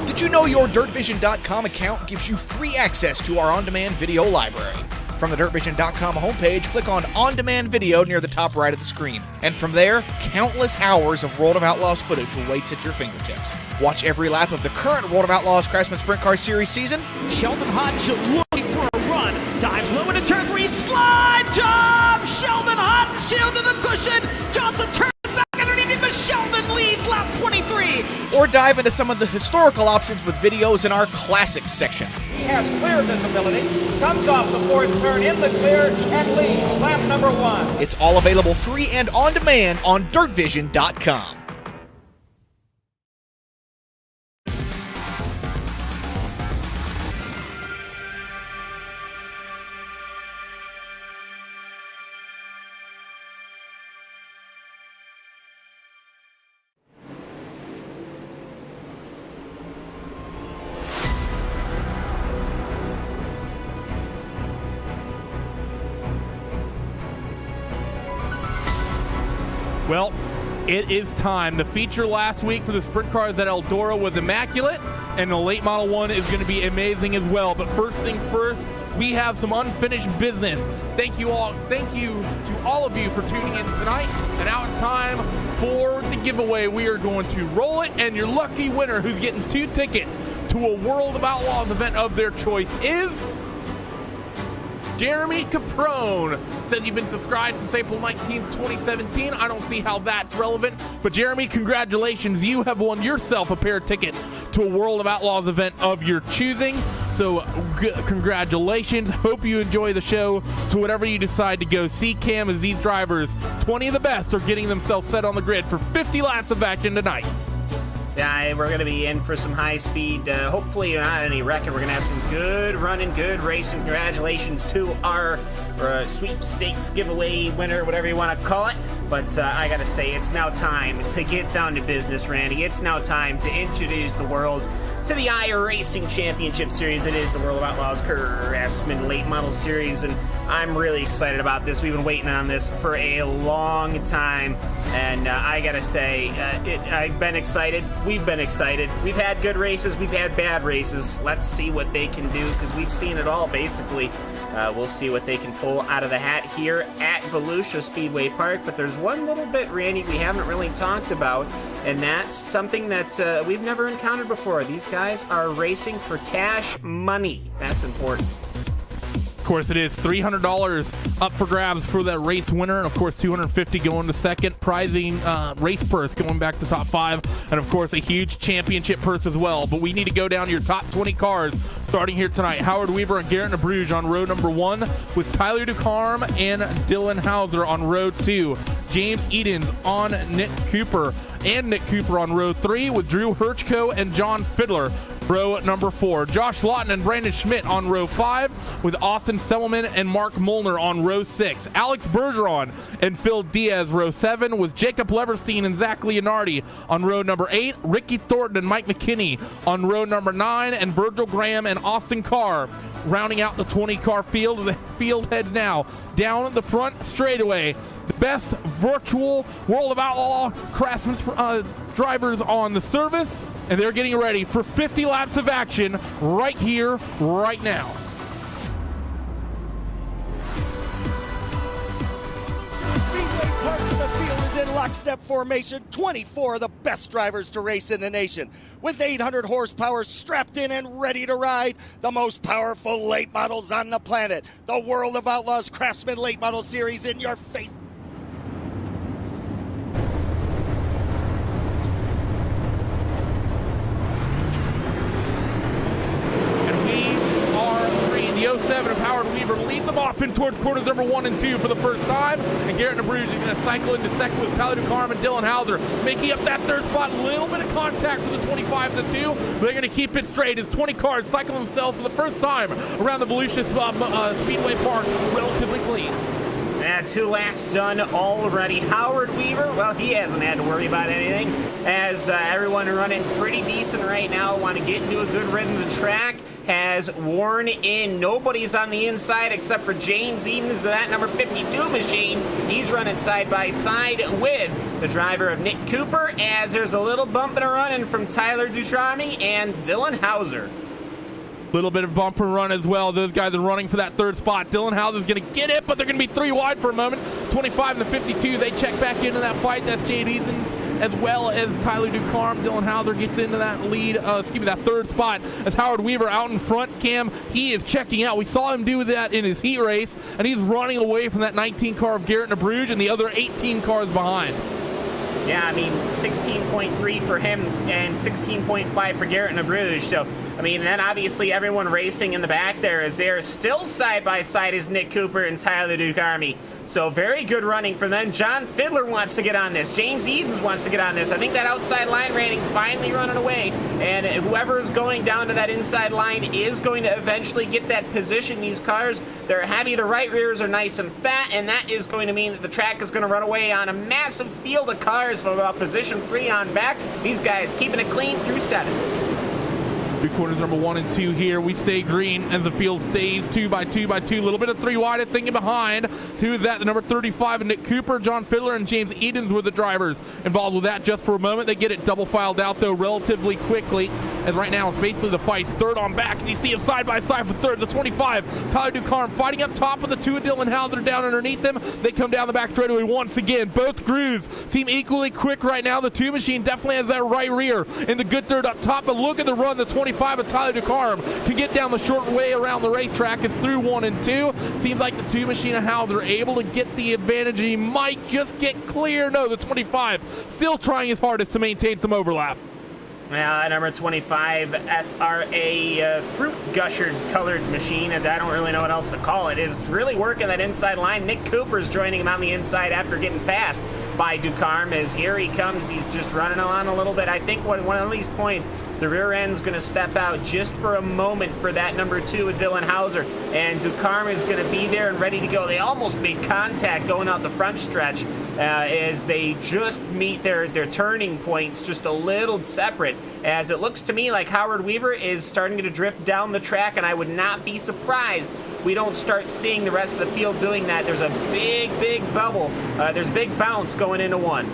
Did you know your DirtVision.com account gives you free access to our on-demand video library? From the DirtVision.com homepage, click on Demand Video near the top right of the screen. And from there, countless hours of World of Outlaws footage awaits at your fingertips. Watch every lap of the current World of Outlaws Craftsman Sprint Car Series season. Sheldon Hudson looking for a run. Dives low into turn 3. Slide job! Sheldon Hudson shield to the cushion. Johnson turns back underneath him, but Sheldon leads lap 23. Or dive into some of the historical options with videos in our Classics section. He has clear visibility, comes off the fourth turn in the clear, and leads lap number 1. It's all available free and on demand on DirtVision.com. Well, it is time. The feature last week for the sprint cars at Eldora was immaculate, and the late model one is going to be amazing as well. But first things first, we have some unfinished business. Thank you to all of you for tuning in tonight. And now it's time for the giveaway. We are going to roll it, and your lucky winner who's getting 2 tickets to a World of Outlaws event of their choice is Jeremy Caprone. Says you've been subscribed since April 19th, 2017. I don't see how that's relevant, but Jeremy, congratulations. You have won yourself a pair of tickets to a World of Outlaws event of your choosing. So congratulations. Hope you enjoy the show. To whatever you decide to go see, Cam, as these drivers, 20 of the best, are getting themselves set on the grid for 50 laps of action tonight. Yeah, we're going to be in for some high speed, hopefully not any wrecking. We're going to have some good running, good racing. Congratulations to our sweepstakes giveaway winner, whatever you want to call it. But I got to say, it's now time to get down to business, Randy. It's now time to introduce the world to the iRacing Championship Series. It is the World of Outlaws Craftsman Late Model Series, and I'm really excited about this. We've been waiting on this for a long time, and I gotta say, I've been excited. We've been excited. We've had good races. We've had bad races. Let's see what they can do, because we've seen it all, basically. We'll see what they can pull out of the hat here at Volusia Speedway Park. But there's one little bit, Randy, we haven't really talked about, and that's something that we've never encountered before. These guys are racing for cash money. That's important. Of course, it is $300 up for grabs for that race winner, and of course $250 going to second, prizing race purse going back to top 5, and of course a huge championship purse as well. But we need to go down to your top 20 cars starting here tonight. Howard Weaver and Garrett Nabruge on row number 1, with Tyler Ducarme and Dylan Hauser on row 2. James Edens on Nick Cooper, and Nick Cooper on row 3, with Drew Hirchko and John Fiddler row number 4. Josh Lawton and Brandon Schmidt on row 5, with Austin Selman and Mark Molnar on row 6. Alex Bergeron and Phil Diaz row 7, with Jacob Leverstein and Zach Leonardi on row number 8. Ricky Thornton and Mike McKinney on row number 9, and Virgil Graham and Austin Carr rounding out the 20-car field. The field heads now down the front straightaway. The best virtual World of Outlaw Craftsman drivers on the service, and they're getting ready for 50 laps of action right here, right now. lockstep formation, 24 of the best drivers to race in the nation. With 800 horsepower strapped in and ready to ride, the most powerful late models on the planet. The World of Outlaws Craftsman Late Model Series in your face. The 07 of Howard Weaver lead them off in towards corners number 1 and 2 for the first time. And Garrett Nabruge is going to cycle into second with Tyler Ducarme and Dylan Hauser making up that third spot. A little bit of contact for the 25 and the 2, but they're going to keep it straight as 20 cars cycle themselves for the first time around the Volusia Speedway Park relatively clean. And 2 laps done already. Howard Weaver, well, he hasn't had to worry about anything, as everyone running pretty decent right now, want to get into a good rhythm of the track, has worn in. Nobody's on the inside except for James Edens, that number 52 machine. He's running side by side with the driver of Nick Cooper, as there's a little bump and a running from Tyler Ducharme and Dylan Hauser. Little bit of bumper run as well. Those guys are running for that third spot. Dylan Hauser's going to get it, but they're going to be 3 wide for a moment. 25 and the 52, they check back into that fight. That's Jade Edens as well as Tyler Ducarme. Dylan Hauser gets into that lead, that third spot as Howard Weaver out in front. Cam, he is checking out. We saw him do that in his heat race, and he's running away from that 19 car of Garrett Nabruge and the other 18 cars behind. Yeah, I mean, 16.3 for him and 16.5 for Garrett Nabruge. So, I mean, then obviously everyone racing in the back there is there. Still side by side is Nick Cooper and Tyler Ducarme. So very good running from them. John Fiddler wants to get on this. James Edens wants to get on this. I think that outside line rating's finally running away. And whoever's going down to that inside line is going to eventually get that position. These cars, they're heavy. The right rears are nice and fat. And that is going to mean that the track is going to run away on a massive field of cars from about position 3 on back. These guys keeping it clean through 7. Through corners number 1 and 2 here. We stay green as the field stays 2 by 2 by 2. A little bit of 3 wide thinking behind. Who is that? The number 35 and Nick Cooper, John Fiddler, and James Edens were the drivers involved with that just for a moment. They get it double filed out though relatively quickly. As right now it's basically the fight's third on back. And you see it side by side for third. The 25, Tyler Ducarme fighting up top with the 2 of Dylan Hauser down underneath them. They come down the back straightaway once again. Both crews seem equally quick right now. The 2 machine definitely has that right rear in the good third up top. But look at the run. The 25 of Tyler Ducarme can get down the short way around the racetrack. It's through 1 and 2. Seems like the 2 machine of Hauser able to get the advantage. He might just get clear. No, the 25 still trying his hardest to maintain some overlap. Now, number 25, SRA Fruit Gusher colored machine, and I don't really know what else to call it, is really working that inside line. Nick Cooper's joining him on the inside after getting passed by Ducarme. As here he comes, he's just running on a little bit. I think one of these points, the rear end's going to step out just for a moment for that number 2 of Dylan Hauser, and Ducarme is going to be there and ready to go. They almost made contact going out the front stretch as they just meet their turning points just a little separate, as it looks to me like Howard Weaver is starting to drift down the track, and I would not be surprised we don't start seeing the rest of the field doing that. There's a big bubble. There's a big bounce going into 1.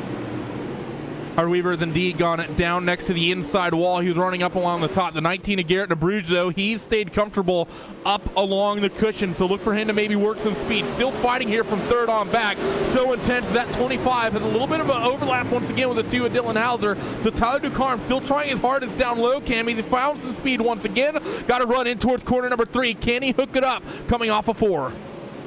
Howard Weaver has indeed gone down next to the inside wall. He was running up along the top. The 19 of Garrett Nabruge, though, he's stayed comfortable up along the cushion, so look for him to maybe work some speed. Still fighting here from third on back. So intense. That 25 has a little bit of an overlap once again with the 2 of Dylan Hauser. So Tyler Ducarme still trying his hardest down low. Cam, he found some speed once again. Got to run in towards corner number 3. Can he hook it up coming off of 4?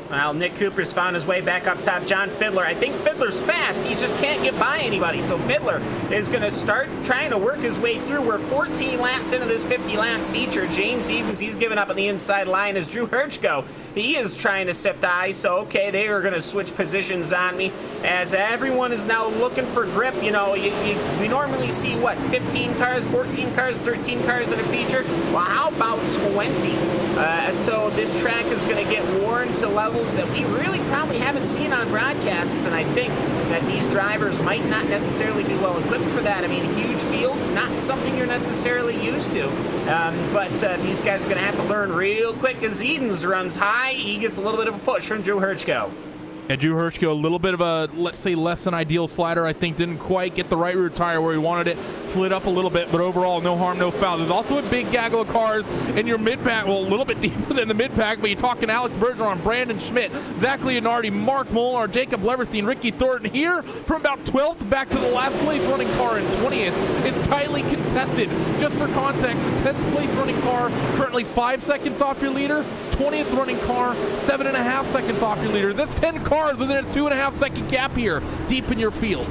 Well, Nick Cooper's found his way back up top. John Fiddler, I think Fiddler's fast. He just can't get by anybody. So Fiddler is going to start trying to work his way through. We're 14 laps into this 50-lap feature. James Edens, he's giving up on the inside line as Drew Hirschko. He is trying to sift eyes. So, okay, they are going to switch positions on me as everyone is now looking for grip. You know, we normally see, 15 cars, 14 cars, 13 cars in a feature? Well, how about 20? So this track is going to get worn to levels that we really probably haven't seen on broadcasts, and I think that these drivers might not necessarily be well equipped for that. I mean, huge fields, not something you're necessarily used to, but these guys are going to have to learn real quick. As Edens runs high, he gets a little bit of a push from Drew Hirschko. And Drew Hirschko, a little bit of a, let's say, less than ideal slider. I think didn't quite get the right rear tire where he wanted it. Slid up a little bit, but overall, no harm, no foul. There's also a big gaggle of cars in your mid-pack. Well, a little bit deeper than the mid-pack, but you're talking Alex Bergeron, Brandon Schmidt, Zach Leonardi, Mark Molnar, Jacob Leverstein, Ricky Thornton. Here, from about 12th back to the last place running car in 20th, is tightly contested. Just for context, the 10th place running car currently 5 seconds off your leader. 20th running car, 7.5 seconds off your leader. That's 10 cars within a 2.5 second gap here, deep in your field.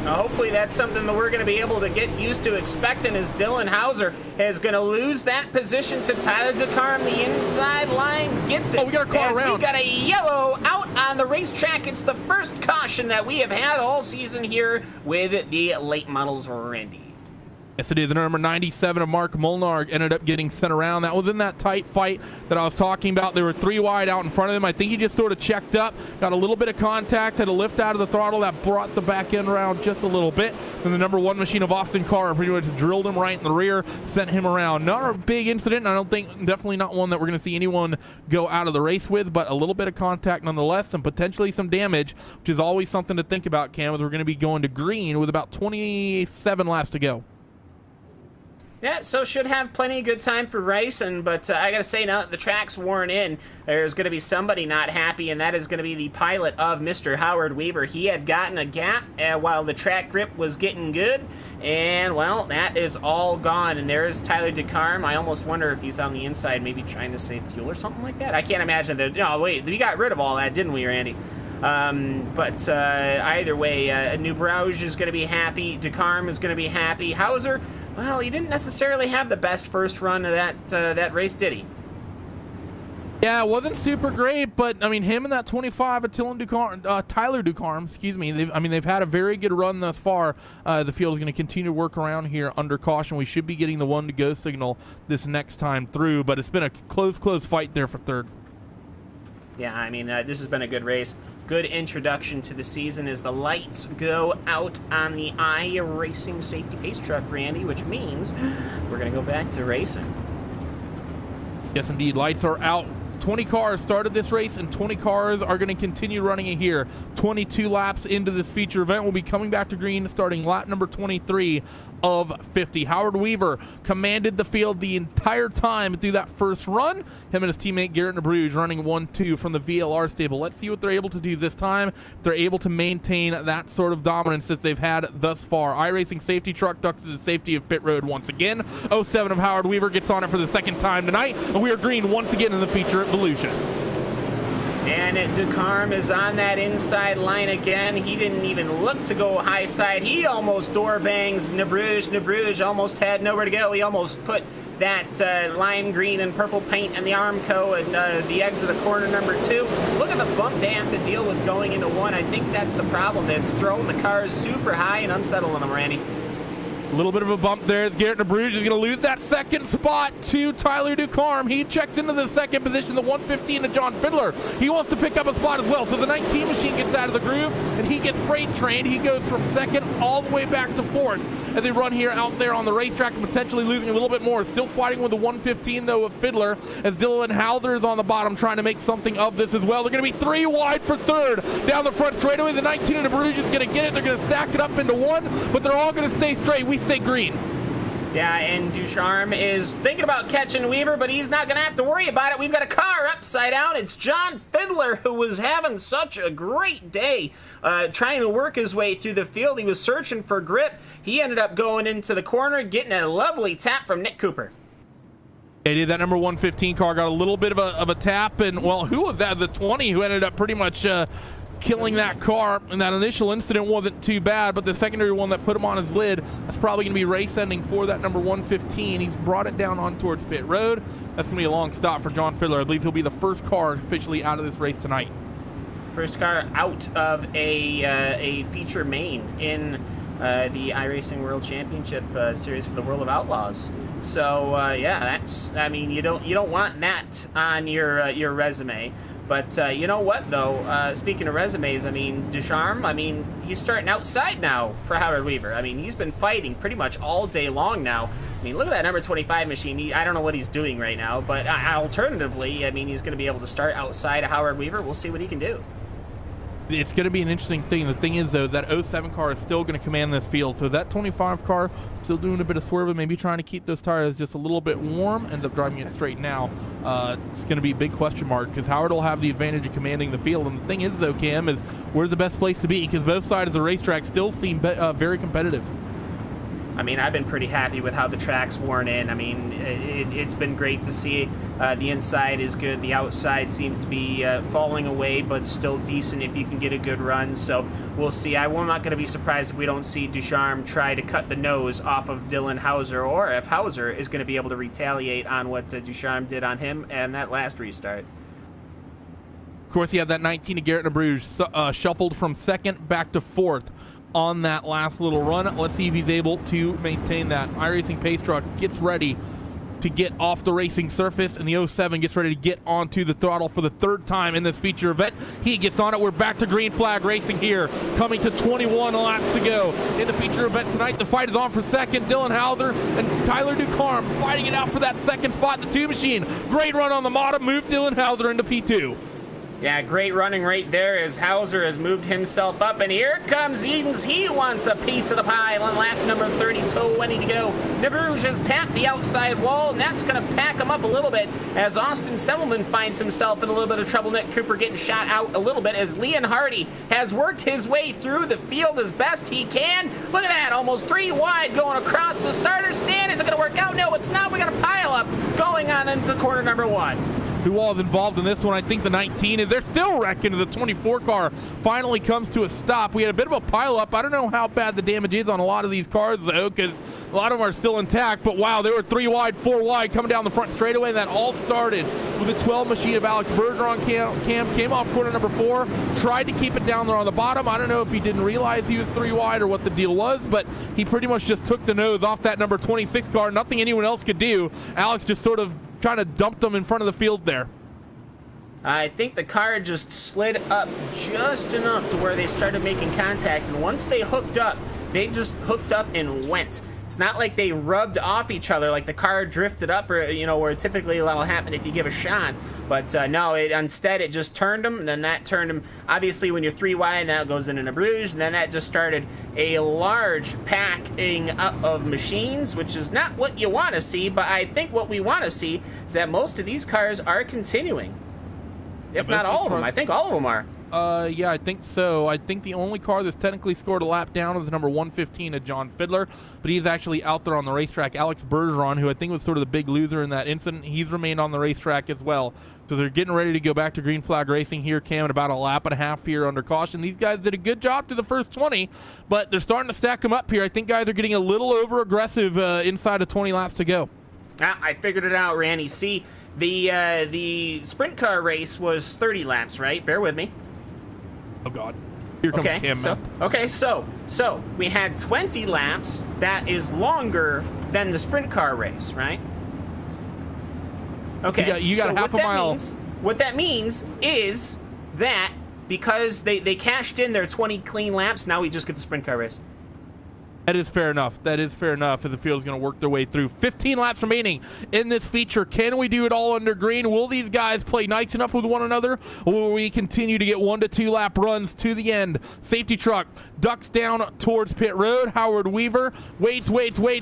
Hopefully that's something that we're going to be able to get used to expecting, as Dylan Hauser is going to lose that position to Tyler DeCarm. The inside line gets it. Oh, we got a car around. We got a yellow out on the racetrack. It's the first caution that we have had all season here with the late models, Randy. Yes, it is. The number 97 of Mark Molnar ended up getting sent around. That was in that tight fight that I was talking about. There were 3 wide out in front of him. I think he just sort of checked up, got a little bit of contact, had a lift out of the throttle that brought the back end around just a little bit. Then the number 1 machine of Austin Carr pretty much drilled him right in the rear, sent him around. Not a big incident. I don't think, definitely not one that we're going to see anyone go out of the race with, but a little bit of contact nonetheless, and potentially some damage, which is always something to think about, Cam, as we're going to be going to green with about 27 laps to go. Yeah, so should have plenty of good time for racing, but I gotta say, now that the track's worn in, there's gonna be somebody not happy, and that is gonna be the pilot of Mr. Howard Weaver. He had gotten a gap while the track grip was getting good, and well, that is all gone. And there's Tyler DeCarm. I almost wonder if he's on the inside, maybe trying to save fuel or something like that. I can't imagine that. No, wait, we got rid of all that, didn't we, Randy? But either way, New Brouge is going to be happy. DeCarm is going to be happy. Hauser, well, he didn't necessarily have the best first run of that race, did he? Yeah, it wasn't super great, but I mean, him and that 25 of Tyler DeCarm, excuse me. They've had a very good run thus far. The field is going to continue to work around here under caution. We should be getting the 1-to-go signal this next time through, but it's been a close fight there for third. Yeah, I mean, this has been a good race. Good introduction to the season as the lights go out on the iRacing safety pace truck, Randy, which means we're going to go back to racing. Yes, indeed. Lights are out. 20 cars started this race, and 20 cars are going to continue running it here. 22 laps into this feature event. We'll be coming back to green starting lap number 23 of 50. Howard Weaver commanded the field the entire time through that first run. Him and his teammate Garrett Nabruge running 1-2 from the VLR stable. Let's see what they're able to do this time. If they're able to maintain that sort of dominance that they've had thus far. iRacing safety truck ducks to the safety of pit road once again. 07 of Howard Weaver gets on it for the second time tonight, and we are green once again in the feature at Volusia. And DeCarm is on that inside line again. He didn't even look to go high side. He almost door bangs Nabruge. Nabruge almost had nowhere to go. He almost put that lime green and purple paint in the Armco and the exit of corner number 2. Look at the bump they have to deal with going into 1. I think that's the problem. It's throwing the cars super high and unsettling them, Randy. A little bit of a bump there as Garrett Nabruge is going to lose that second spot to Tyler DeCarm. He checks into the second position, the 115 to John Fiddler. He wants to pick up a spot as well. So the 19 machine gets out of the groove, and he gets freight trained. He goes from second all the way back to 4th as they run here out there on the racetrack and potentially losing a little bit more. Still fighting with the 115, though, of Fiddler, as Dylan Hauser is on the bottom trying to make something of this as well. They're going to be 3 wide for third down the front straightaway. The 19 of Nabruge is going to get it. They're going to stack it up into 1, but they're all going to stay straight. We stay green. Yeah, and Ducharme is thinking about catching Weaver, but he's not going to have to worry about it. We've got a car upside down. It's John Fiddler, who was having such a great day trying to work his way through the field. He was searching for grip. He ended up going into the corner, getting a lovely tap from Nick Cooper. They did. That number 115 car got a little bit of a tap, and, well, who was that? The 20 who ended up pretty much killing that car, and that initial incident wasn't too bad, but the secondary one that put him on his lid, that's probably going to be race ending for that number 115. He's brought it down on towards pit road. That's going to be a long stop for John Fiddler. I believe he'll be the first car officially out of this race tonight. First car out of a feature main in the iRacing World Championship series for the World of Outlaws. So yeah, that's, I mean, you don't want that on your resume. But you know what, though? Speaking of resumes, I mean, Ducharme, I mean, he's starting outside now for Howard Weaver. I mean, he's been fighting pretty much all day long now. I mean, look at that number 25 machine. I don't know what he's doing right now, but alternatively, I mean, he's going to be able to start outside of Howard Weaver. We'll see what he can do. it's going to be an interesting thing. The thing is, though, that 07 car is still going to command this field. So that 25 car still doing a bit of swerving, maybe trying to keep those tires just a little bit warm, end up driving it straight now. It's going to be a big question mark because Howard will have the advantage of commanding the field. And the thing is, though, Cam, is where's the best place to be? Because both sides of the racetrack still seem very competitive. I mean, I've been pretty happy with how the track's worn in. I mean, it's been great to see. The inside is good. The outside seems to be falling away, but still decent if you can get a good run. So we'll see. I'm not going to be surprised if we don't see Ducharme try to cut the nose off of Dylan Hauser, or if Hauser is going to be able to retaliate on what Ducharme did on him and that last restart. Of course, you have that 19 of Garrett Nabruge shuffled from second back to fourth on that last little run. Let's see if he's able to maintain that. iRacing pace truck gets ready to get off the racing surface, and the 07 gets ready to get onto the throttle for the third time in this feature event. He gets on it. We're back to green flag racing here, coming to 21 laps to go in the feature event tonight. The fight is on for second. Dylan Hauser and Tyler Ducharme fighting it out for that second spot. The two machine, great run on the Mata, moved Dylan Hauser into P2. Yeah, great running right there as Hauser has moved himself up. And here comes Edens. He wants a piece of the pie on lap number 32, ready to go. Nabruge has tapped the outside wall, and that's going to pack him up a little bit as Austin Semmelman finds himself in a little bit of trouble. Nick Cooper getting shot out a little bit as Leon Hardy has worked his way through the field as best he can. Look at that, almost 3 wide going across the starter stand. Is it going to work out? No, it's not. We got a pile up going on into corner number 1. Who all is involved in this one? I think the 19 is. They're still wrecking. The 24 car finally comes to a stop. We had a bit of a pileup. I don't know how bad the damage is on a lot of these cars, though, because a lot of them are still intact. But wow, they were 3 wide, 4 wide coming down the front straightaway. And that all started with a 12 machine of Alex Bergeron. Came off corner number 4, tried to keep it down there on the bottom. I don't know if he didn't realize he was 3 wide or what the deal was, but he pretty much just took the nose off that number 26 car. Nothing anyone else could do. Alex just sort of trying to dump them in front of the field there. I think the car just slid up just enough to where they started making contact, and once they hooked up, they just hooked up and went. It's not like they rubbed off each other like the car drifted up, or where typically that'll happen if you give a shot. But no, instead it just turned them, and then that turned them. Obviously, when you're 3 wide, that goes into Nabruge, and then that just started a large packing up of machines, which is not what you want to see. But I think what we want to see is that most of these cars are continuing. If not all of them. I think all of them are. Yeah, I think so. I think the only car that's technically scored a lap down is number 115 of John Fiddler, but he's actually out there on the racetrack. Alex Bergeron, who I think was sort of the big loser in that incident, he's remained on the racetrack as well. So they're getting ready to go back to green flag racing here, Cam, in about a lap and a half here under caution. These guys did a good job to the first 20, but they're starting to stack them up here. I think guys are getting a little over-aggressive inside of 20 laps to go. I figured it out, Randy. See, the sprint car race was 30 laps, right? Bear with me. Oh, God. Here comes Cam. So we had 20 laps. That is longer than the sprint car race, right? Okay. You got half a mile. What that means is that because they cashed in their 20 clean laps, now we just get the sprint car race. That is fair enough. That is fair enough as the field's going to work their way through. 15 laps remaining in this feature. Can we do it all under green? Will these guys play nice enough with one another? Or will we continue to get 1 to 2 lap runs to the end? Safety truck ducks down towards pit road. Howard Weaver waits.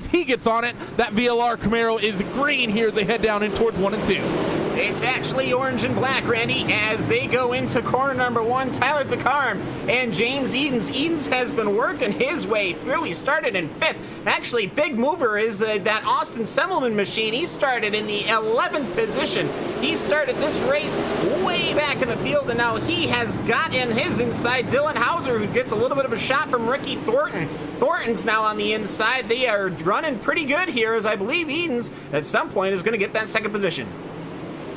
He gets on it. That VLR Camaro is green here as they head down in towards 1 and 2. It's actually orange and black, Randy, as they go into corner number 1. Tyler Ducharme and James Edens. Edens has been working his way through. He started in 5th. Actually, big mover is that Austin Semmelman machine. He started in the 11th position. He started this race way back in the field, and now he has got in his inside Dylan Hauser, who gets a little bit of a shot from Ricky Thornton. Thornton's now on the inside. They are running pretty good here, as I believe Edens at some point is going to get that second position.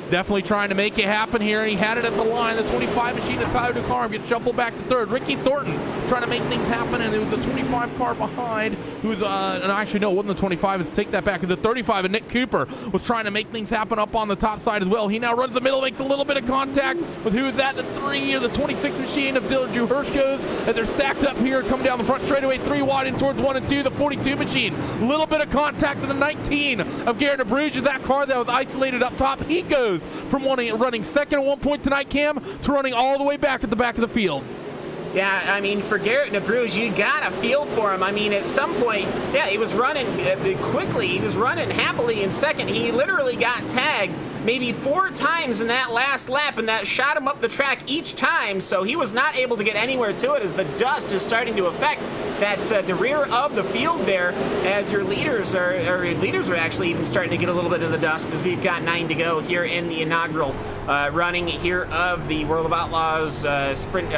Definitely trying to make it happen here, and he had it at the line. The 25 machine of Tyler Ducharme gets shuffled back to 3rd. Ricky Thornton trying to make things happen, and it was a 25 car behind who was, and actually, no, it wasn't the 25. Let's take that back. It was the 35, and Nick Cooper was trying to make things happen up on the top side as well. He now runs the middle, makes a little bit of contact with who is that? The 3 or the 26 machine of Dylan Drew Hirschko's as they're stacked up here, coming down the front straightaway, 3 wide in towards 1 and 2. The 42 machine, little bit of contact to the 19 of Garrett Nabruge. That car that was isolated up top, he goes from running second at one point tonight, Cam, to running all the way back at the back of the field. Yeah, I mean, for Garrett Nabruge, you got a feel for him. I mean, at some point, yeah, he was running quickly. He was running happily in second. He literally got tagged maybe 4 times in that last lap, and that shot him up the track each time, so he was not able to get anywhere to it as the dust is starting to affect that the rear of the field there, as your leaders are actually even starting to get a little bit of the dust as we've got 9 to go here in the inaugural running here of the World of Outlaws sprint,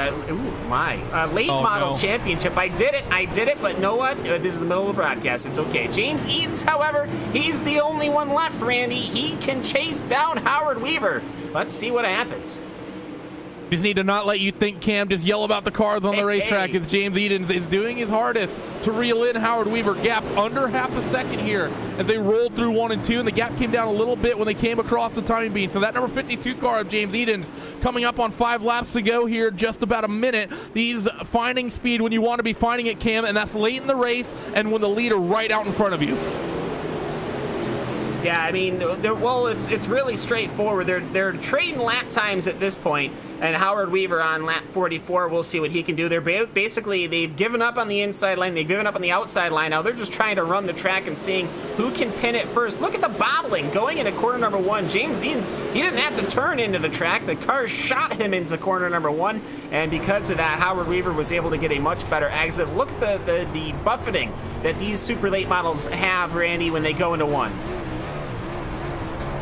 late model championship. I did it, but know what? This is the middle of the broadcast. It's okay. James Edens, however, he's the only one left, Randy. He can chase down Howard Weaver. Let's see what happens. Just need to not let you think, Cam. Just yell about the cars on the racetrack as James Edens is doing his hardest to reel in Howard Weaver. Gap under half a second here as they rolled through 1 and 2, and the gap came down a little bit when they came across the timing beam. So that number 52 car of James Edens coming up on 5 laps to go here, just about a minute. He's finding speed when you want to be finding it, Cam, and that's late in the race and when the leader right out in front of you. Yeah, I mean, it's really straightforward. They're trading lap times at this point, and Howard Weaver on lap 44. We'll see what he can do. They've given up on the inside line. They've given up on the outside line. Now they're just trying to run the track and seeing who can pin it first. Look at the bobbling going into corner number 1. James Edens, he didn't have to turn into the track. The car shot him into corner number 1, and because of that, Howard Weaver was able to get a much better exit. Look at the buffeting that these super late models have, Randy, when they go into 1.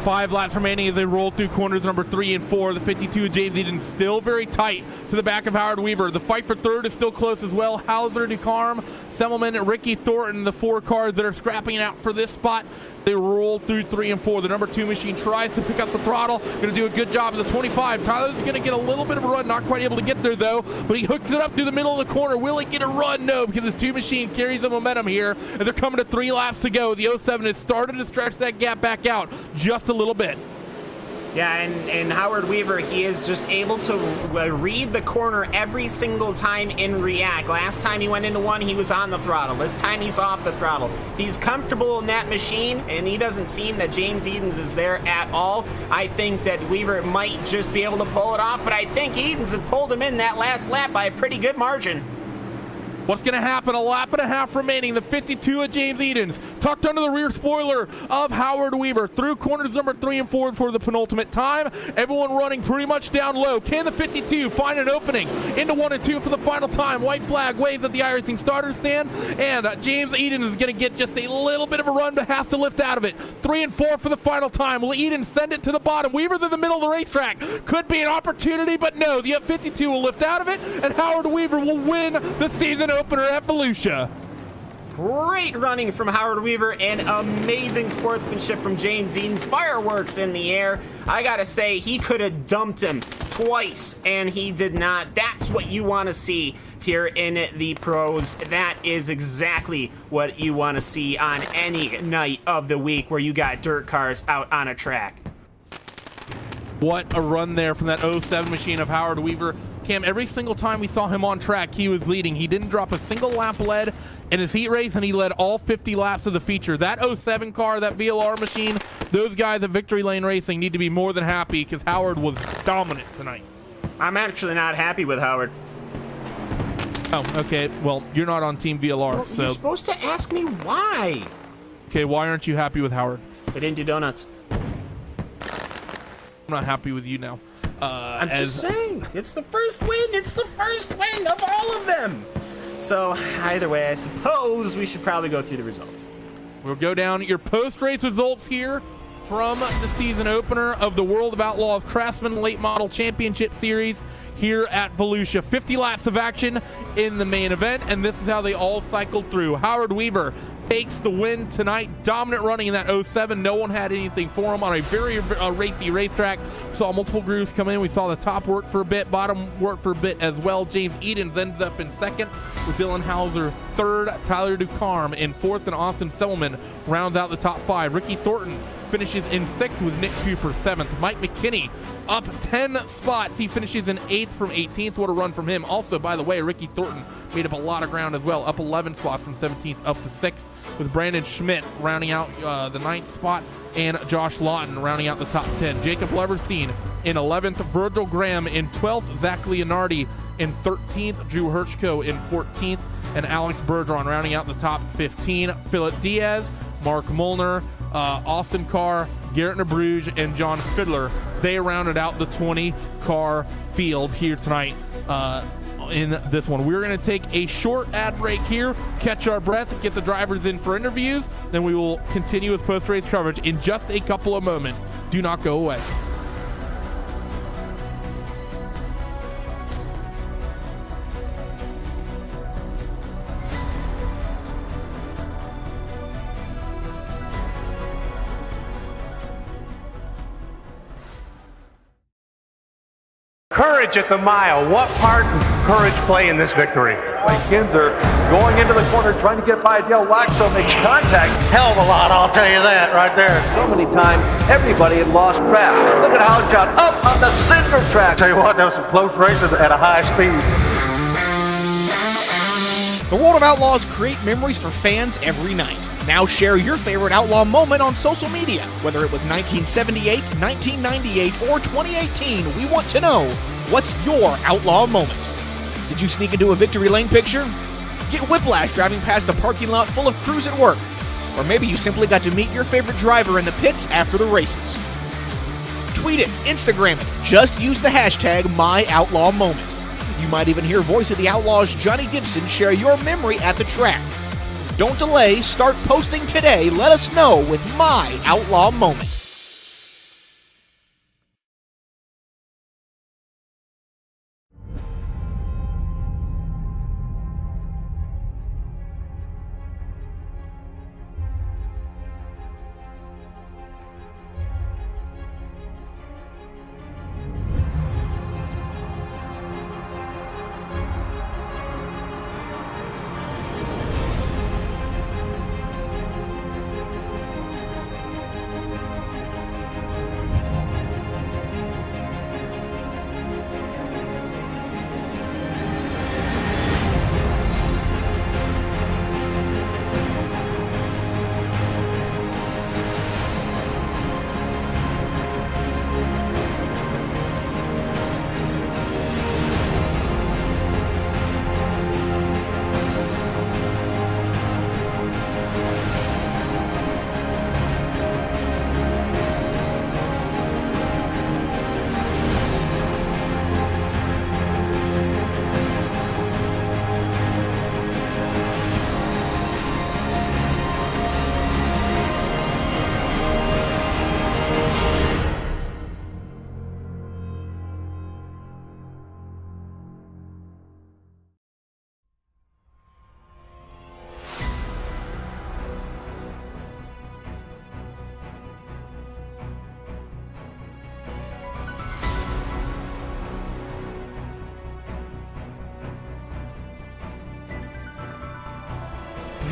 5 laps remaining as they roll through corners number 3 and 4. The 52 of James Edens still very tight to the back of Howard Weaver. The fight for third is still close as well. Hauser, Ducarme, Semmelman, Ricky Thornton, the 4 cars that are scrapping it out for this spot. They roll through 3 and 4. The number 2 machine tries to pick up the throttle. Going to do a good job of the 25. Tyler's going to get a little bit of a run. Not quite able to get there, though. But he hooks it up through the middle of the corner. Will he get a run? No, because the 2 machine carries the momentum here. And they're coming to 3 laps to go. The 07 has started to stretch that gap back out just a little bit. Yeah, and Howard Weaver, he is just able to read the corner every single time and react. Last time he went into 1, he was on the throttle. This time he's off the throttle. He's comfortable in that machine, and he doesn't seem that James Edens is there at all. I think that Weaver might just be able to pull it off, but I think Edens had pulled him in that last lap by a pretty good margin. What's going to happen? A lap and a half remaining. The 52 of James Edens tucked under the rear spoiler of Howard Weaver through corners number 3 and 4 for the penultimate time. Everyone running pretty much down low. Can the 52 find an opening into 1 and 2 for the final time? White flag waves at the iRacing starter stand, and James Edens is going to get just a little bit of a run, but has to lift out of it. 3 and 4 for the final time. Will Edens send it to the bottom? Weaver's in the middle of the racetrack. Could be an opportunity, but no. The 52 will lift out of it, and Howard Weaver will win the season opener at Volusia. Great running from Howard Weaver and amazing sportsmanship from James Edens. Fireworks in the air. I gotta say, he could have dumped him twice, and he did not. That's what you want to see here in the pros. That is exactly what you want to see on any night of the week where you got dirt cars out on a track. What a run there from that 07 machine of Howard Weaver. Cam, every single time we saw him on track, he was leading. He didn't drop a single lap led in his heat race, and he led all 50 laps of the feature. That 07 car, that VLR machine, those guys at Victory Lane Racing need to be more than happy because Howard was dominant tonight. I'm actually not happy with Howard. Oh, okay. Well, you're not on Team VLR, Well, so... You're supposed to ask me why. Okay, why aren't you happy with Howard? They didn't do donuts. I'm not happy with you now. I'm just saying, it's the first win. It's the first win of all of them. So either way, I suppose we should probably go through the results. We'll go down your post-race results here from the season opener of the World of Outlaws Craftsman Late Model Championship Series here at Volusia. 50 laps of action in the main event, and this is how they all cycled through. Howard Weaver takes the win tonight. Dominant running in that 07. No one had anything for him on a very racy racetrack. Saw multiple grooves come in. We saw the top work for a bit, bottom work for a bit as well. James Edens ended up in second with Dylan Hauser third, Tyler Ducarme in fourth, and Austin Semmelman rounds out the top 5. Ricky Thornton finishes in 6th with Nick Cooper 7th. Mike McKinney up 10 spots. He finishes in 8th from 18th. What a run from him. Also, by the way, Ricky Thornton made up a lot of ground as well. Up 11 spots from 17th up to 6th, with Brandon Schmidt rounding out the 9th spot, and Josh Lawton rounding out the top 10. Jacob Leverstein in 11th. Virgil Graham in 12th. Zach Leonardi in 13th, Drew Hirschko in 14th, and Alex Bergeron rounding out the top 15. Philip Diaz, Mark Molnar, Austin Carr, Garrett Nabruge, and John Fiddler. They rounded out the 20-car field here tonight in this one. We're going to take a short ad break here, catch our breath, get the drivers in for interviews, then we will continue with post-race coverage in just a couple of moments. Do not go away. Courage at the mile. What part did courage play in this victory? Kinzer going into the corner, trying to get by Dale Waxo, makes contact. Hell of a lot, I'll tell you that right there. So many times, everybody had lost track. Look at how it shot up on the center track. Tell you what, that was some close races at a high speed. The World of Outlaws create memories for fans every night. Now share your favorite Outlaw moment on social media. Whether it was 1978, 1998, or 2018, we want to know, what's your Outlaw moment? Did you sneak into a victory lane picture? Get whiplash driving past a parking lot full of crews at work? Or maybe you simply got to meet your favorite driver in the pits after the races. Tweet it, Instagram it, just use the hashtag #MyOutlawMoment. You might even hear Voice of the Outlaws Johnny Gibson share your memory at the track. Don't delay, start posting today. Let us know with My Outlaw Moment.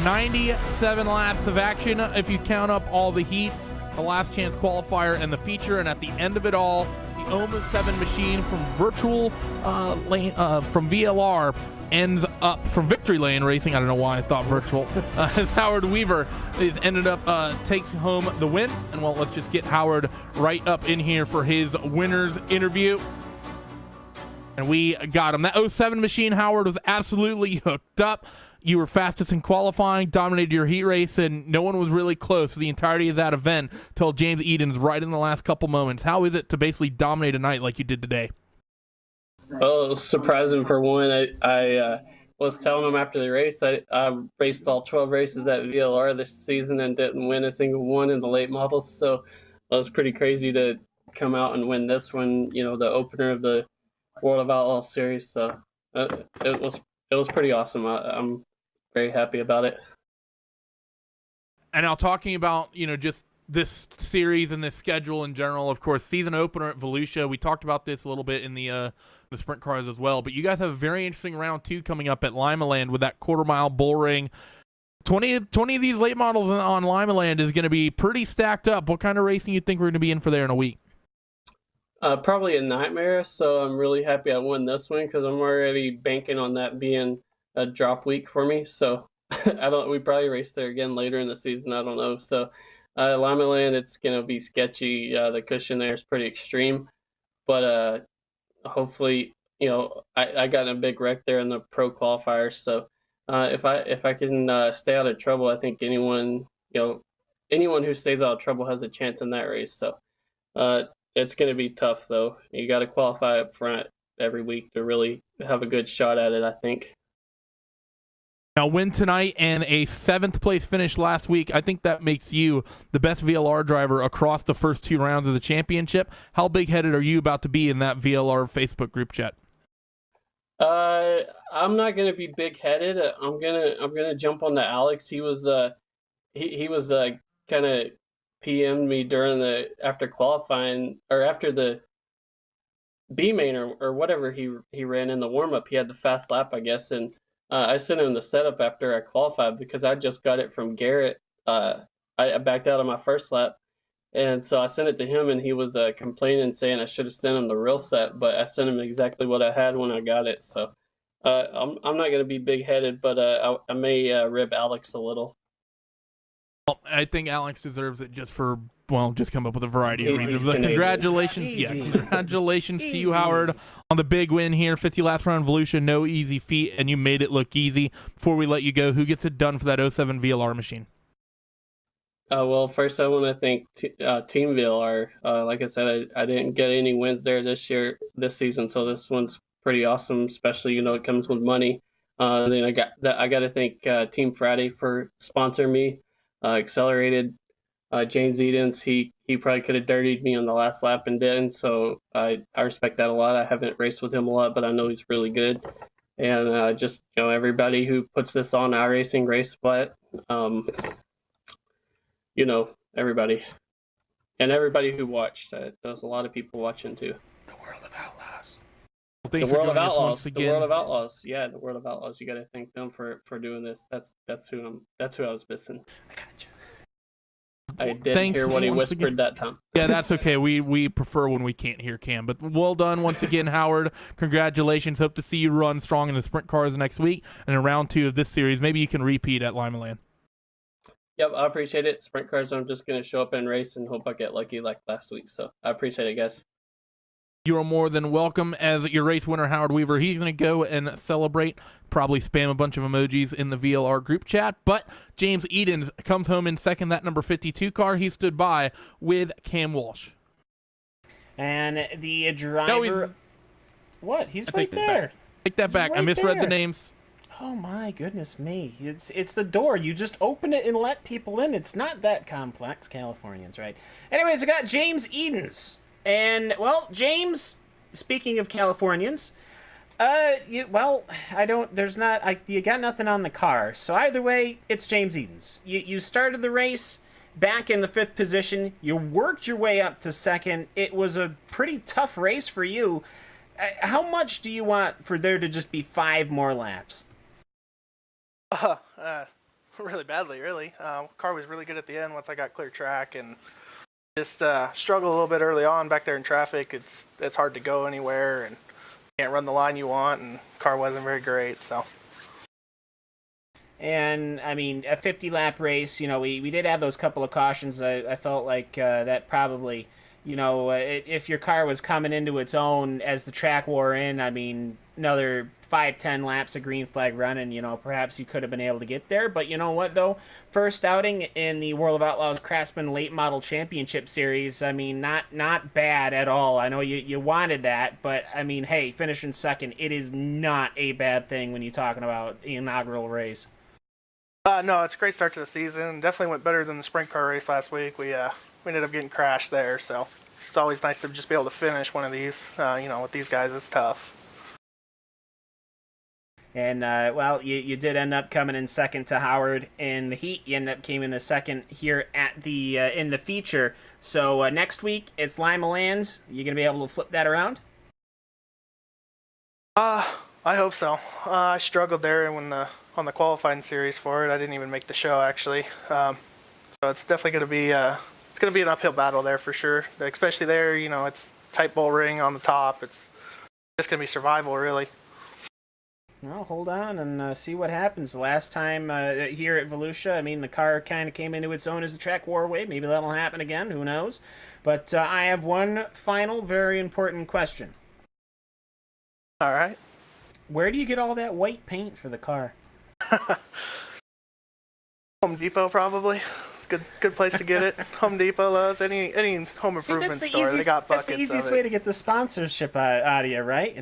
"97 laps of action if you count up all the heats, the last chance qualifier, and the feature, and at the end of it all, the OMA 7 machine from virtual lane from VLR ends up from Victory Lane Racing. I don't know why I thought virtual. As Howard Weaver is ended up takes home the win. And well, let's just get Howard right up in here for his winner's interview. And we got him. That 07 machine, Howard, was absolutely hooked up. You were fastest in qualifying, dominated your heat race, and no one was really close for the entirety of that event till James Eden's right in the last couple moments. How is it to basically dominate a night like you did today? Well, it was surprising for one. I was telling him after the race, I raced all 12 races at VLR this season and didn't win a single one in the late models, so it was pretty crazy to come out and win this one, you know, the opener of the World of Outlaws series. So it was pretty awesome. I'm very happy about it. And now talking about, you know, just this series and this schedule in general, of course, season opener at Volusia. We talked about this a little bit in the sprint cars as well, but you guys have a very interesting round 2 coming up at Lima Land with that quarter-mile bull ring. 20 of these late models on Lima Land is going to be pretty stacked up. What kind of racing you think we're going to be in for there in a week? Probably a nightmare, so I'm really happy I won this one because I'm already banking on that being a drop week for me. So we probably race there again later in the season. I don't know. So Lima Land, it's going to be sketchy. The cushion there is pretty extreme, but hopefully, I got in a big wreck there in the pro qualifier. So if I can stay out of trouble, I think anyone who stays out of trouble has a chance in that race. So it's going to be tough, though. You got to qualify up front every week to really have a good shot at it, I think. Now, win tonight and a 7th place finish last week, I think that makes you the best VLR driver across the first 2 rounds of the championship. How big-headed are you about to be in that VLR Facebook group chat? I'm not gonna be big-headed. I'm gonna jump on to Alex. He was he was kind of PM'd me after qualifying, or after the B main or whatever he ran in the warm-up. He had the fast lap, I guess, and I sent him the setup after I qualified because I just got it from Garrett. I backed out on my first lap, and so I sent it to him, and he was complaining, saying I should have sent him the real set, but I sent him exactly what I had when I got it. So I'm not going to be big-headed, but I may rib Alex a little. Well, I think Alex deserves it just come up with a variety of reasons. But congratulations. Congratulations to you, Howard, on the big win here. 50 laps around Volusia, no easy feat, and you made it look easy. Before we let you go, who gets it done for that 07 VLR machine? Well, first I want to thank Team VLR. Like I said, I didn't get any wins there this season, so this one's pretty awesome, especially, it comes with money. Then I got to thank Team Friday for sponsoring me. Accelerated James Edens, he probably could have dirtied me on the last lap and didn't, so I respect that a lot. I haven't raced with him a lot, but I know he's really good. And just everybody who puts this on iRacing Race Splat, everybody, and everybody who watched. There was a lot of people watching too. The World of Outlaws. The World of Outlaws. The World of Outlaws. Yeah, the World of Outlaws. You got to thank them for doing this. That's who I was missing. I got you. I didn't hear what he whispered that time. Yeah, that's okay. We prefer when we can't hear Cam. But well done once again, Howard. Congratulations. Hope to see you run strong in the sprint cars next week and in round 2 of this series. Maybe you can repeat at Lima Land. Yep, I appreciate it. Sprint cars, I'm just going to show up and race and hope I get lucky like last week. So I appreciate it, guys. You are more than welcome. As your race winner, Howard Weaver, he's going to go and celebrate, probably spam a bunch of emojis in the VLR group chat. But James Edens comes home in second, that number 52 car. He stood by with Cam Walsh. And the driver... What? He's right there. Take that back. I misread the names. Oh my goodness me. It's the door. You just open it and let people in. It's not that complex. Californians, right? Anyways, I got James Edens. And, well, James, speaking of Californians, you got nothing on the car. So either way, it's James Edens. You started the race back in the 5th position. You worked your way up to 2nd. It was a pretty tough race for you. How much do you want for there to just be 5 more laps? Really badly, really. Car was really good at the end once I got clear track, and just struggled a little bit early on back there in traffic. It's hard to go anywhere, and you can't run the line you want, and car wasn't very great, so. And, I mean, a 50-lap race, we did have those couple of cautions. I felt like that probably, if your car was coming into its own as the track wore in, I mean, another 5-10 laps of green flag running, perhaps you could have been able to get there. But you know what, though? First outing in the World of Outlaws Craftsman Late Model Championship Series, I mean, not bad at all. I know you wanted that, but, I mean, hey, finishing 2nd, it is not a bad thing when you're talking about the inaugural race. No, it's a great start to the season. Definitely went better than the sprint car race last week. We ended up getting crashed there, so it's always nice to just be able to finish one of these. With these guys, it's tough. And, you did end up coming in 2nd to Howard in the heat. You ended up came in the 2nd here at the in the feature. So next week, it's Lima Land. You going to be able to flip that around? I hope so. I struggled there on the qualifying series for it. I didn't even make the show, actually. So it's definitely going to be an uphill battle there for sure. Especially there, it's tight bull ring on the top. It's just going to be survival, really. Well, hold on and see what happens. The last time here at Volusia, I mean, the car kind of came into its own as the track wore away. Maybe that'll happen again. Who knows? But I have one final, very important question. All right. Where do you get all that white paint for the car? Home Depot, probably. It's a good place to get it. Home Depot, Lowe's, any home improvement store. They got buckets. That's the easiest way to get the sponsorship out of you, right?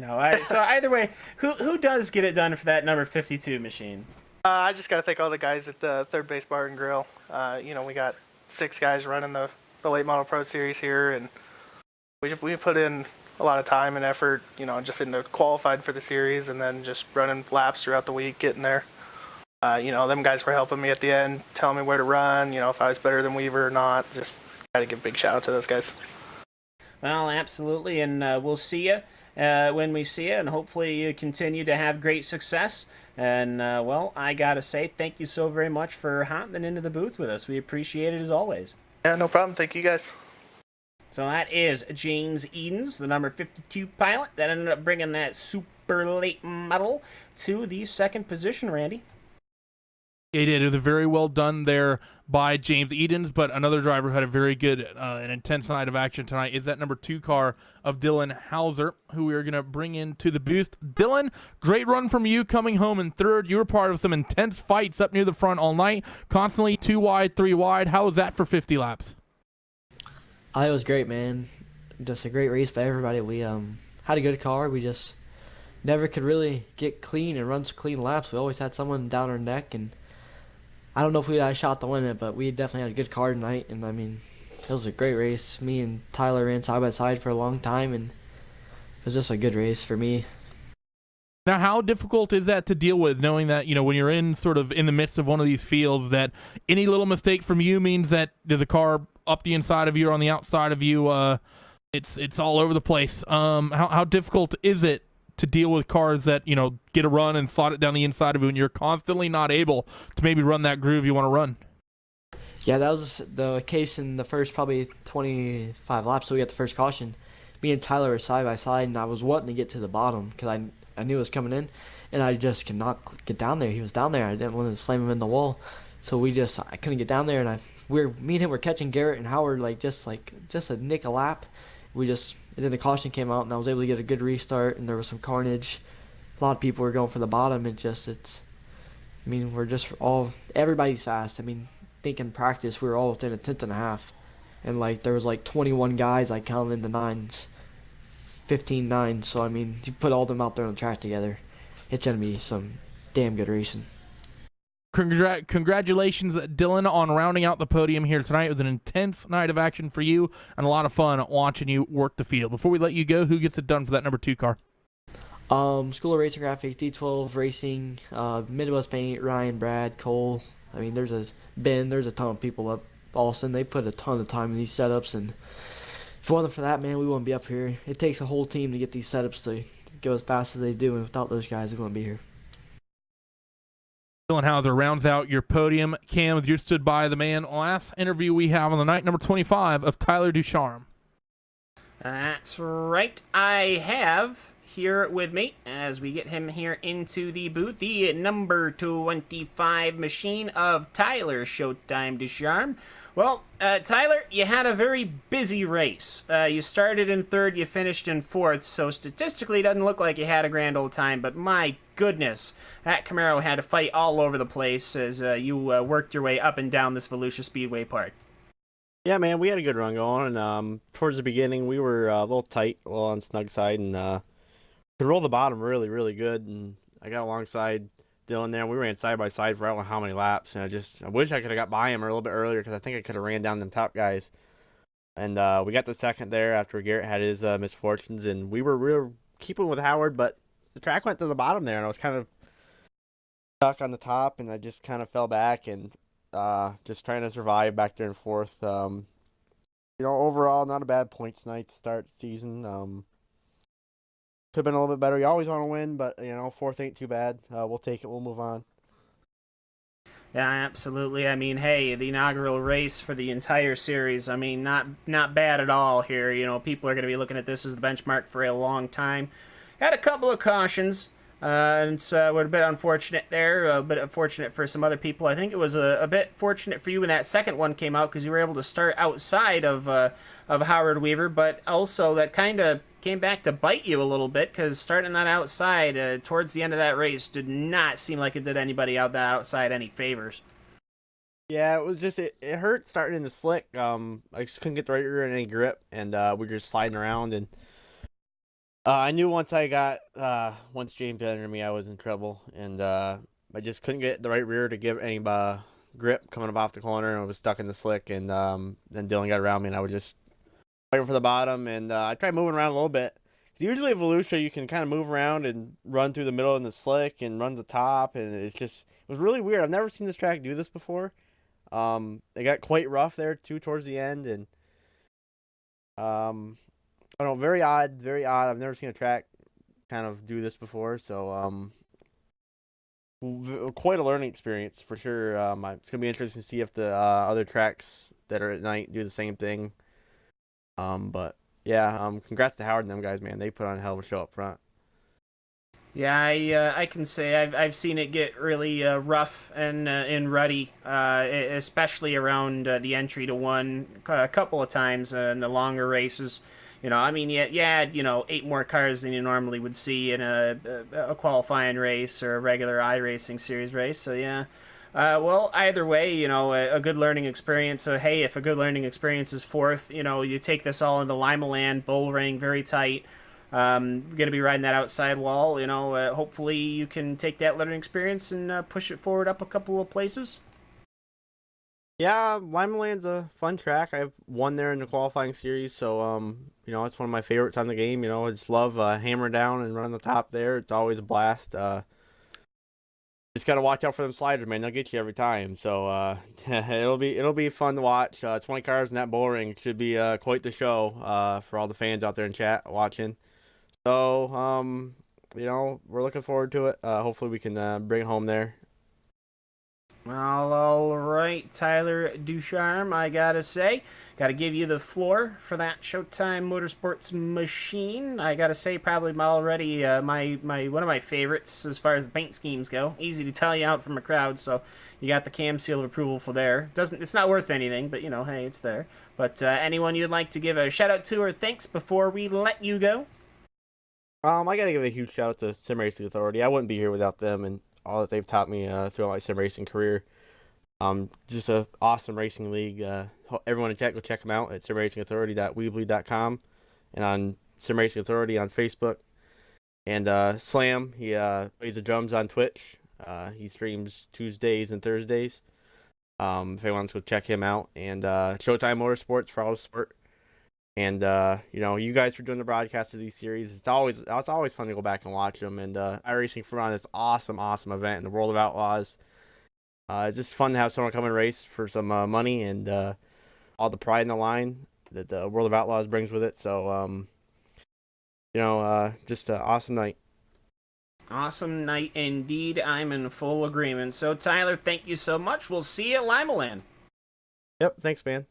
So either way, who does get it done for that number 52 machine? I just got to thank all the guys at the Third Base Bar and Grill. We got 6 guys running the Late Model Pro Series here, and we put in a lot of time and effort, just into qualifying for the series and then just running laps throughout the week, getting there. Them guys were helping me at the end, telling me where to run, if I was better than Weaver or not. Just got to give a big shout out to those guys. Well, absolutely, and we'll see you when we see you, and hopefully you continue to have great success. And, I got to say, thank you so very much for hopping into the booth with us. We appreciate it as always. Yeah, no problem. Thank you, guys. So that is James Edens, the number 52 pilot, that ended up bringing that super late model to the second position, Randy. He did. It was very well done there by James Edens, but another driver who had a very good and intense night of action tonight is that number 2 car of Dylan Hauser, who we are going to bring into the booth. Dylan, great run from you coming home in third. You were part of some intense fights up near the front all night, constantly 2 wide, 3 wide. How was that for 50 laps? It was great, man. Just a great race by everybody. We had a good car. We just never could really get clean and run clean laps. We always had someone down our neck, and I don't know if we had a shot to win it, but we definitely had a good car tonight. And it was a great race. Me and Tyler ran side by side for a long time, and it was just a good race for me. Now, how difficult is that to deal with, knowing that, when you're in the midst of one of these fields, that any little mistake from you means that there's a car up the inside of you or on the outside of you, it's all over the place. How difficult is it to deal with cars that, get a run and slot it down the inside of you, and you're constantly not able to maybe run that groove you want to run? Yeah, that was the case in the first probably 25 laps. So we got the first caution. Me and Tyler were side by side, and I was wanting to get to the bottom because I knew it was coming in, and I just could not get down there. He was down there. I didn't want to slam him in the wall, so I couldn't get down there. And me and him were catching Garrett and Howard just a nick a lap. And then the caution came out, and I was able to get a good restart, and there was some carnage. A lot of people were going for the bottom. Everybody's fast. I think in practice we were all within a tenth and a half, and there was 21 guys I counted in the nines, 15 nines. So you put all them out there on the track together, it's gonna be some damn good racing. Congratulations, Dylan, on rounding out the podium here tonight. It was an intense night of action for you and a lot of fun watching you work the field. Before we let you go, who gets it done for that number 2 car? School of Racing Graphics, D12 Racing, Midwest Paint, Ryan, Brad, Cole. There's a ton of people up Austin. They put a ton of time in these setups, and if it wasn't for that, man, we wouldn't be up here. It takes a whole team to get these setups to go as fast as they do, and without those guys, we wouldn't be here. Dylan Hauser rounds out your podium. Cam, you stood by the man. Last interview we have on the night, number 25 of Tyler Ducharme. That's right. I have here with me, as we get him here into the booth, the number 25 machine of Tyler Showtime Ducharme. Well, Tyler, you had a very busy race. You started in third, you finished in fourth, so statistically it doesn't look like you had a grand old time, but my goodness, that Camaro had to fight all over the place as you worked your way up and down this Volusia Speedway Park. Yeah, man, we had a good run going, and towards the beginning we were a little tight, a little on the snug side, and could roll the bottom really, really good, and I got alongside Dylan there, and we ran side by side for I don't know how many laps, and I wish I could have got by him a little bit earlier, because I think I could have ran down them top guys. And we got the second there after Garrett had his misfortunes, and we were keeping with Howard, but the track went to the bottom there, and I was kind of stuck on the top, and I just kind of fell back, and just trying to survive back there in fourth. Overall, not a bad points night to start the season. Could have been a little bit better. You always want to win, but, fourth ain't too bad. We'll take it. We'll move on. Yeah, absolutely. Hey, the inaugural race for the entire series, not bad at all here. People are going to be looking at this as the benchmark for a long time. Had a couple of cautions, and so we're a bit unfortunate there, a bit unfortunate for some other people. I think it was a bit fortunate for you when that second one came out because you were able to start outside of Howard Weaver, but also that kind of came back to bite you a little bit, because starting that outside towards the end of that race did not seem like it did anybody out that outside any favors. Yeah, it was just it hurt starting in the slick. I just couldn't get the right rear and any grip, and we were just sliding around. And I knew once James got under me, I was in trouble, and I just couldn't get the right rear to give any grip coming up off the corner, and I was stuck in the slick. And then Dylan got around me, and I was just waiting for the bottom, and I tried moving around a little bit. Usually at Volusia, you can kind of move around and run through the middle in the slick and run to the top, and it was really weird. I've never seen this track do this before. It got quite rough there too towards the end, and I don't know, very odd. I've never seen a track kind of do this before, so quite a learning experience for sure. It's gonna be interesting to see if the other tracks that are at night do the same thing. But yeah, congrats to Howard and them guys, man. They put on a hell of a show up front. Yeah, I can say I've seen it get really rough and ruddy, especially around the entry to one a couple of times in the longer races. I mean, you had 8 more cars than you normally would see in a qualifying race or a regular iRacing series race. So yeah. Well, either way, a good learning experience. So hey, if a good learning experience is fourth, you take this all into Lima Land, bull ring, very tight. Going to be riding that outside wall, hopefully you can take that learning experience and push it forward up a couple of places. Yeah, Lima Land's a fun track. I've won there in the qualifying series, so it's one of my favorites on the game. I just love hammering down and running the top there. It's always a blast. Just gotta watch out for them sliders, man. They'll get you every time. So it'll be fun to watch. 20 cars in that bull ring should be quite the show for all the fans out there in chat watching. So, we're looking forward to it. Hopefully we can bring it home there. Well, all right, Tyler Ducharme, I gotta say. Gotta give you the floor for that Showtime Motorsports machine. I gotta say, probably already my one of my favorites as far as the paint schemes go. Easy to tell you out from a crowd, so you got the cam seal of approval for there. It's not worth anything, but hey, it's there. But anyone you'd like to give a shout out to or thanks before we let you go? I gotta give a huge shout out to Sim Racing Authority. I wouldn't be here without them and all that they've taught me throughout my sim racing career. Just an awesome racing league. Everyone in chat, go check them out at simracingauthority.weebly.com and on Sim Racing Authority on Facebook. And Slam, he plays the drums on Twitch. He streams Tuesdays and Thursdays. If anyone wants to go check him out. And Showtime Motorsports for all the sport. And you guys for doing the broadcast of these series. It's always fun to go back and watch them. And iRacing for on this awesome event in the World of Outlaws. It's just fun to have someone come and race for some money and all the pride in the line that the World of Outlaws brings with it. So just an awesome night. Awesome night indeed. I'm in full agreement. So Tyler, thank you so much. We'll see you at Lima Land. Yep, thanks, man.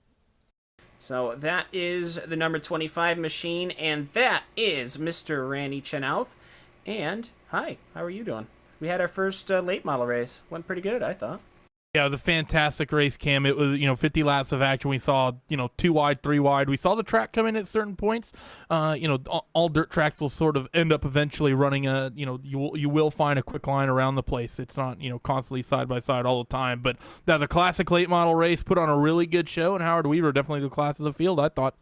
So that is the number 25 machine, and that is Mr. Randy Chenoweth. And hi, how are you doing? We had our first late model race. Went pretty good, I thought. Yeah, it was a fantastic race, Cam. It was, 50 laps of action. We saw, 2 wide, 3 wide. We saw the track come in at certain points. All dirt tracks will sort of end up eventually running you will find a quick line around the place. It's not, constantly side by side all the time. But that's a classic late model race. Put on a really good show, and Howard Weaver definitely the class of the field, I thought.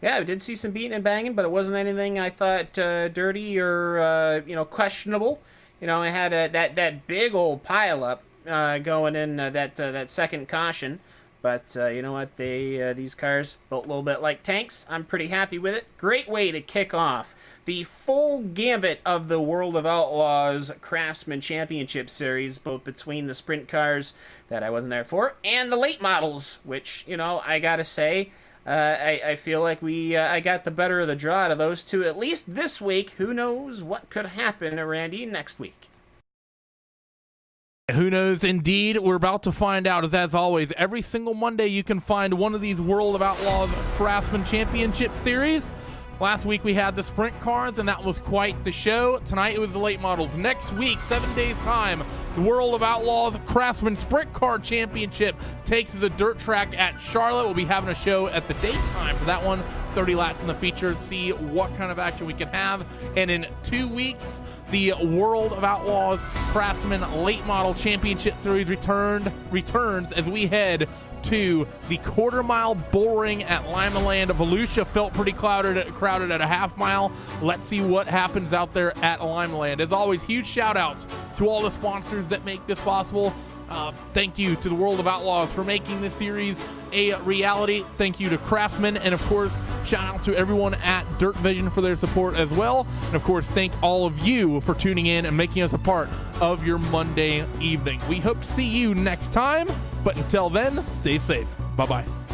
Yeah, we did see some beating and banging, but it wasn't anything I thought dirty or questionable. I had that big old pileup going in that second caution, but you know what? These cars built a little bit like tanks. I'm pretty happy with it. Great way to kick off the full gambit of the World of Outlaws Craftsman Championship Series, both between the sprint cars that I wasn't there for and the late models, which I gotta say. I feel like I got the better of the draw out of those two, at least this week. Who knows what could happen, Randy, next week? Who knows, indeed. We're about to find out, as always, every single Monday you can find one of these World of Outlaws Craftsman Championship Series. Last week we had the sprint cars, and that was quite the show. Tonight it was the late models. Next week, 7 days' time, the World of Outlaws Craftsman Sprint Car Championship takes the dirt track at Charlotte. We'll be having a show at the daytime for that one 30 laps in the feature, see what kind of action we can have. And in 2 weeks, the World of Outlaws Craftsman Late Model Championship Series returns as we head to the quarter-mile bull ring at Lima Land. Volusia felt pretty crowded at a half mile. Let's see what happens out there at Lima Land. As always, huge shout-outs to all the sponsors that make this possible. Thank you to the World of Outlaws for making this series a reality. Thank you to Craftsman, and of course, shout out to everyone at Dirt Vision for their support as well. And of course, thank all of you for tuning in and making us a part of your Monday evening. We hope to see you next time, but until then, stay safe. Bye-bye.